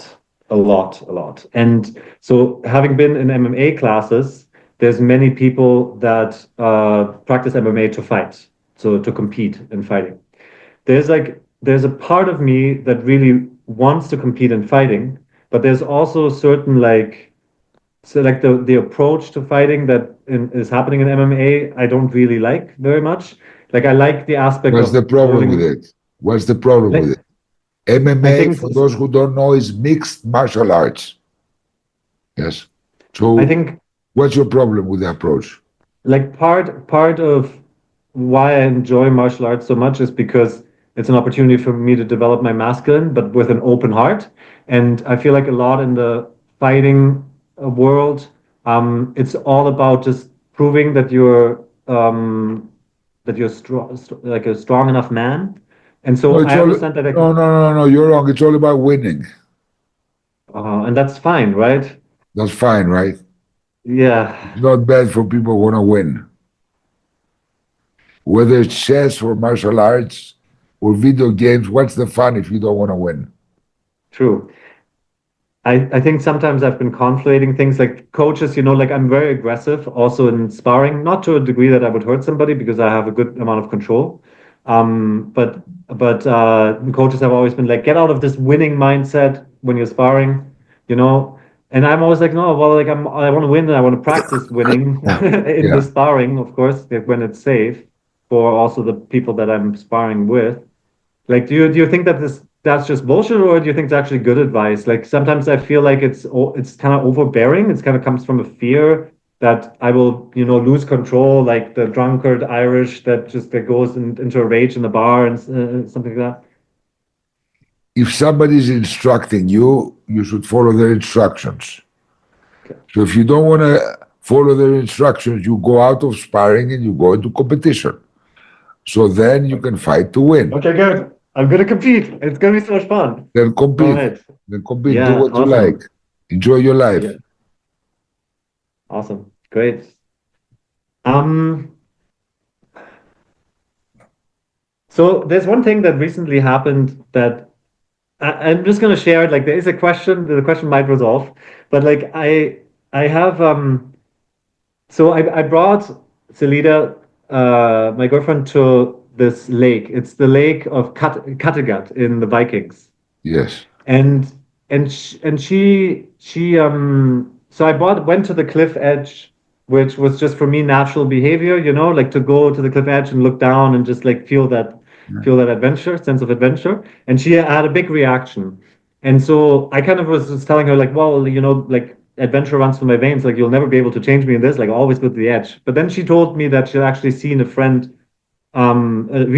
Speaker 3: a lot, a lot. And so having been in MMA classes, there's many people that practice MMA to fight, so to compete in fighting. There's a part of me that really wants to compete in fighting, but there's also certain like the approach to fighting is happening in MMA, I don't really like very much. Like I like the aspect
Speaker 2: What's the
Speaker 3: of
Speaker 2: problem with
Speaker 3: holding.
Speaker 2: it? What's the problem with
Speaker 3: Like,
Speaker 2: it?
Speaker 3: I
Speaker 2: MMA,
Speaker 3: think
Speaker 2: for those who don't know, is mixed martial arts. Yes.
Speaker 3: I
Speaker 2: So
Speaker 3: think
Speaker 2: what's your problem with the approach?
Speaker 3: like part of why I enjoy martial arts so much is because it's an opportunity for me to develop my masculine, but with an open heart. And I feel like a lot in the fighting world, it's all about just proving that you're strong, like a strong enough man. And
Speaker 2: No,
Speaker 3: so
Speaker 2: it's
Speaker 3: I
Speaker 2: all
Speaker 3: understand that I
Speaker 2: no,
Speaker 3: can,
Speaker 2: no, no, no. You're wrong. It's all about winning.
Speaker 3: and that's fine, right?
Speaker 2: That's fine, right?
Speaker 3: Yeah,
Speaker 2: It's not bad for people who want to win. Whether it's chess or martial arts or video games, what's the fun if you don't want to win?
Speaker 3: true. I think sometimes I've been conflating things like coaches, like I'm very aggressive also in sparring, not to a degree that I would hurt somebody because I have a good amount of control. But coaches have always been like, get out of this winning mindset when you're sparring, you know. And I'm always like, no, well, like I want to win and I want to practice winning
Speaker 2: Yeah,
Speaker 3: in the
Speaker 2: yeah.
Speaker 3: sparring, of course, like when it's safe for also the people that I'm sparring with. Like, do you think that's just bullshit, or do you think it's actually good advice? Like, sometimes I feel like it's kind of overbearing. It's kind of comes from a fear that I will, lose control, like the drunkard Irish that goes into a rage in the bar and something like that.
Speaker 2: If somebody's instructing you, you should follow their instructions.
Speaker 3: Okay.
Speaker 2: So if you don't want to follow their instructions, you go out of sparring and you go into competition. So then you can fight to win.
Speaker 3: Okay, good. I'm gonna compete. It's gonna be so much fun.
Speaker 2: Then
Speaker 3: All
Speaker 2: compete.
Speaker 3: right.
Speaker 2: Then compete. Do
Speaker 3: Yeah.
Speaker 2: what you like.
Speaker 3: Awesome.
Speaker 2: Enjoy your life.
Speaker 3: Yeah. Awesome. Great. Um. So there's one thing that recently happened that I'm just going to share it. Like there is a question, the question might resolve, but like I have so I brought Selida, my girlfriend, to this lake. It's the lake of Kattegat in the Vikings.
Speaker 2: Yes.
Speaker 3: And she so I went to the cliff edge, which was just for me natural behavior, like to go to the cliff edge and look down and just like feel that adventure, sense of adventure. And she had a big reaction. And so I kind of was just telling her like, well, like adventure runs through my veins, like you'll never be able to change me in this, like always go to the edge. But then she told me that she'd actually seen a friend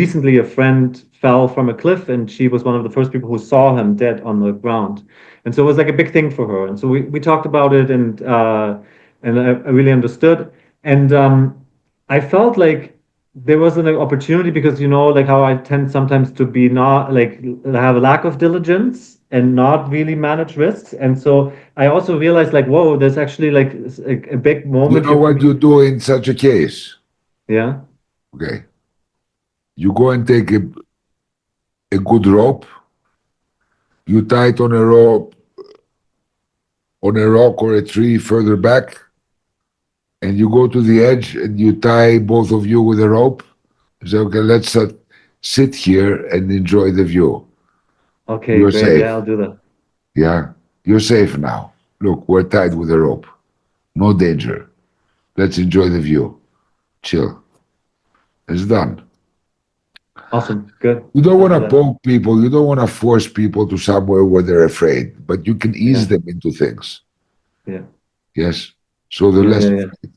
Speaker 3: recently a friend fell from a cliff and she was one of the first people who saw him dead on the ground. And so it was like a big thing for her. And so we talked about it and I really understood. And I felt like there was an opportunity because, like how I tend sometimes to be not like have a lack of diligence and not really manage risks. And so I also realized like, whoa, there's actually like a big
Speaker 2: You
Speaker 3: moment
Speaker 2: know
Speaker 3: here for
Speaker 2: what
Speaker 3: me.
Speaker 2: you do in such a case?
Speaker 3: Yeah.
Speaker 2: Okay. You go and take a good rope, you tie it on a rope, on a rock or a tree further back, and you go to the edge and you tie both of you with a rope. You say, okay, let's sit here and enjoy the view.
Speaker 3: Okay,
Speaker 2: You're
Speaker 3: great. Yeah,
Speaker 2: safe.
Speaker 3: I'll do that.
Speaker 2: Yeah, you're safe now. Look, we're tied with a rope. No danger. Let's enjoy the view. Chill. It's done.
Speaker 3: Awesome. Good.
Speaker 2: You don't
Speaker 3: I'll
Speaker 2: want
Speaker 3: do
Speaker 2: to
Speaker 3: that.
Speaker 2: poke people. You don't want to force people to somewhere where they're afraid, but you can ease
Speaker 3: Yeah.
Speaker 2: them into things.
Speaker 3: Yeah.
Speaker 2: Yes. So they're
Speaker 3: Yeah.
Speaker 2: less
Speaker 3: Yeah. Yeah.
Speaker 2: afraid.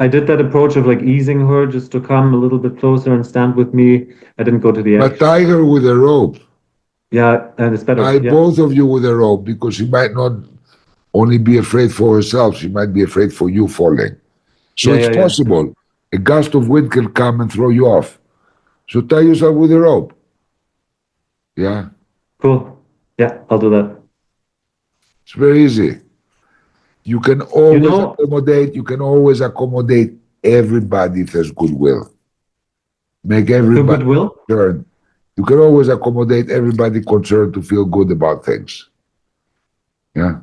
Speaker 3: I did that approach of like easing her just to come a little bit closer and stand with me. I didn't go to the
Speaker 2: But
Speaker 3: edge.
Speaker 2: tie her with a rope.
Speaker 3: Yeah, and it's better.
Speaker 2: Tie
Speaker 3: Yeah.
Speaker 2: both of you with a rope because she might not only be afraid for herself, she might be afraid for you falling. So
Speaker 3: Yeah.
Speaker 2: it's
Speaker 3: Yeah. Yeah.
Speaker 2: possible. A gust of wind can come and throw you off. So tie yourself with a rope. Yeah.
Speaker 3: Cool. Yeah, I'll do that.
Speaker 2: It's very easy. You can
Speaker 3: You
Speaker 2: always
Speaker 3: know,
Speaker 2: accommodate, you can always accommodate everybody if there's goodwill. Make
Speaker 3: through
Speaker 2: everybody
Speaker 3: goodwill.
Speaker 2: concerned. You can always accommodate everybody concerned to feel good about things. Yeah.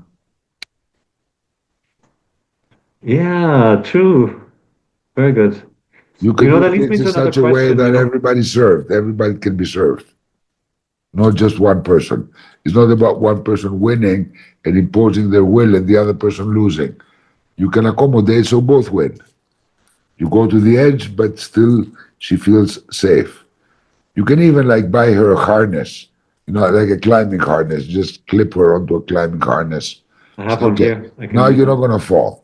Speaker 3: Yeah, true. Very good.
Speaker 2: You can do
Speaker 3: That leads me
Speaker 2: things in
Speaker 3: to another
Speaker 2: such a way
Speaker 3: question,
Speaker 2: that everybody's served. Everybody can be served, not just one person. It's not about one person winning and imposing their will and the other person losing. You can accommodate so both win. You go to the edge, but still she feels safe. You can even like buy her a harness, like a climbing harness. Just clip her onto a climbing harness.
Speaker 3: I have
Speaker 2: Say,
Speaker 3: one
Speaker 2: okay,
Speaker 3: here. I can
Speaker 2: now
Speaker 3: use
Speaker 2: you're not
Speaker 3: that.
Speaker 2: gonna fall.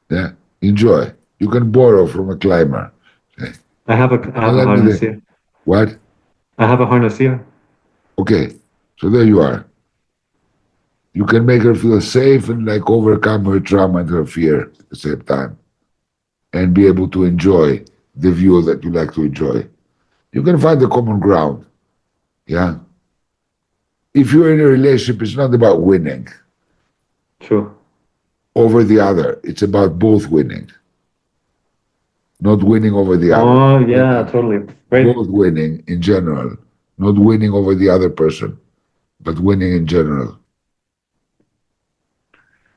Speaker 2: Yeah, enjoy. You can borrow from a climber. Say,
Speaker 3: I
Speaker 2: now
Speaker 3: have a
Speaker 2: let me
Speaker 3: harness
Speaker 2: think.
Speaker 3: here.
Speaker 2: What?
Speaker 3: I have a harness here.
Speaker 2: Okay, so there you are. You can make her feel safe and like overcome her trauma and her fear at the same time, and be able to enjoy the view that you like to enjoy. You can find the common ground. Yeah. If you're in a relationship, it's not about winning
Speaker 3: True.
Speaker 2: over the other. It's about both winning, not winning over the other.
Speaker 3: Oh, yeah,
Speaker 2: Winning,
Speaker 3: totally. Great.
Speaker 2: both winning in general, not winning over the other person, but winning in general.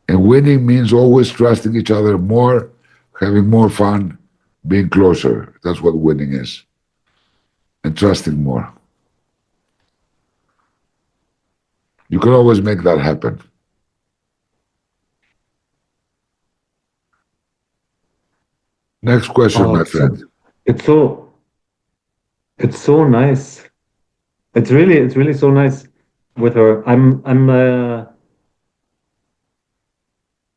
Speaker 2: And winning means always trusting each other more, having more fun, being closer. That's what winning is. And trusting more. You can always make that happen. Next question,
Speaker 3: Oh,
Speaker 2: my friend.
Speaker 3: it's so, it's so nice. It's really so nice with her.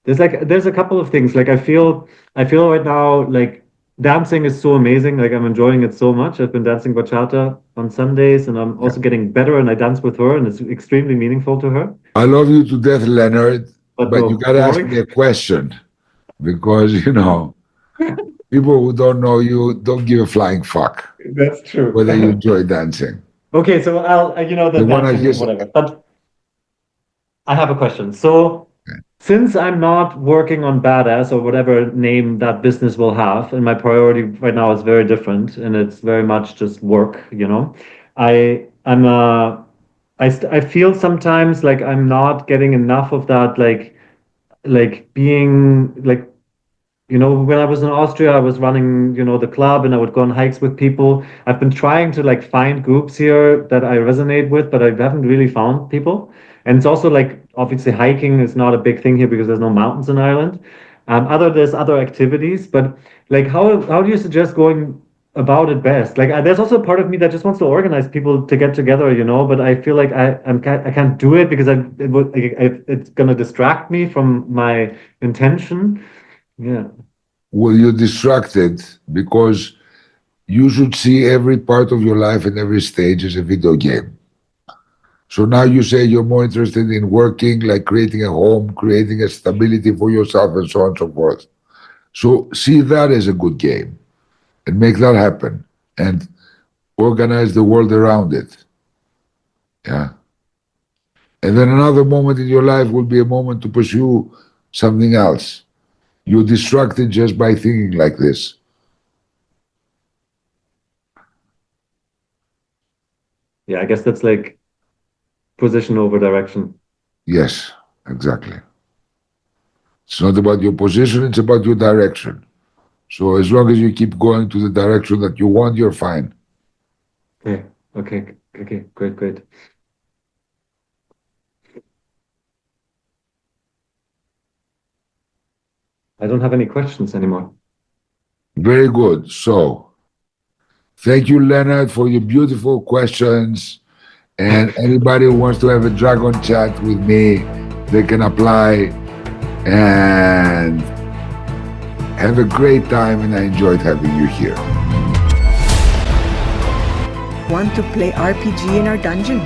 Speaker 3: There's a couple of things. Like I feel right now like dancing is so amazing. Like I'm enjoying it so much. I've been dancing bachata on Sundays and I'm
Speaker 2: Yeah.
Speaker 3: also getting better and I dance with her and it's extremely meaningful to her.
Speaker 2: I love you to death, Leonard,
Speaker 3: But
Speaker 2: but you
Speaker 3: no,
Speaker 2: got to ask
Speaker 3: boring.
Speaker 2: me a question because, people who don't know you don't give a flying fuck
Speaker 3: That's true.
Speaker 2: whether you enjoy dancing.
Speaker 3: Okay, so the
Speaker 2: They want to
Speaker 3: dancing
Speaker 2: hear.
Speaker 3: is whatever. But I have a question. So since I'm not working on badass or whatever name that business will have, and my priority right now is very different, and it's very much just work, you know. I'm I feel sometimes like I'm not getting enough of that, like being like, you know, when I was in Austria, I was running, you know, the club and I would go on hikes with people. I've been trying to like find groups here that I resonate with, but I haven't really found people. And it's also like obviously hiking is not a big thing here because there's no mountains in Ireland. There's other activities, but like how do you suggest going about it best? Like there's also a part of me that just wants to organize people to get together, you know, but I feel like I can't do it because it's gonna distract me from my intention. Yeah.
Speaker 2: Well, you're distracted because you should see every part of your life and every stage as a video game. So now you say you're more interested in working, like creating a home, creating a stability for yourself, and so on and so forth. So see that as a good game and make that happen and organize the world around it. Yeah. And then another moment in your life will be a moment to pursue something else. You're distracted just by thinking like this.
Speaker 3: Yeah, I guess that's like position over direction.
Speaker 2: Yes, exactly. It's not about your position, it's about your direction. So as long as you keep going to the direction that you want, you're fine.
Speaker 3: Okay, okay, great. I don't have any questions anymore.
Speaker 2: Very good. So thank you, Leonard, for your beautiful questions. And anybody who wants to have a dragon chat with me, they can apply and have a great time. And I enjoyed having you here.
Speaker 1: Want to play RPG in our dungeon?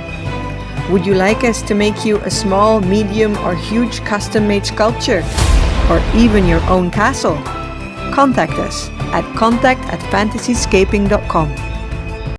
Speaker 1: Would you like us to make you a small, medium, or huge custom-made sculpture? Or even your own castle? Contact us at contact@fantasyscaping.com.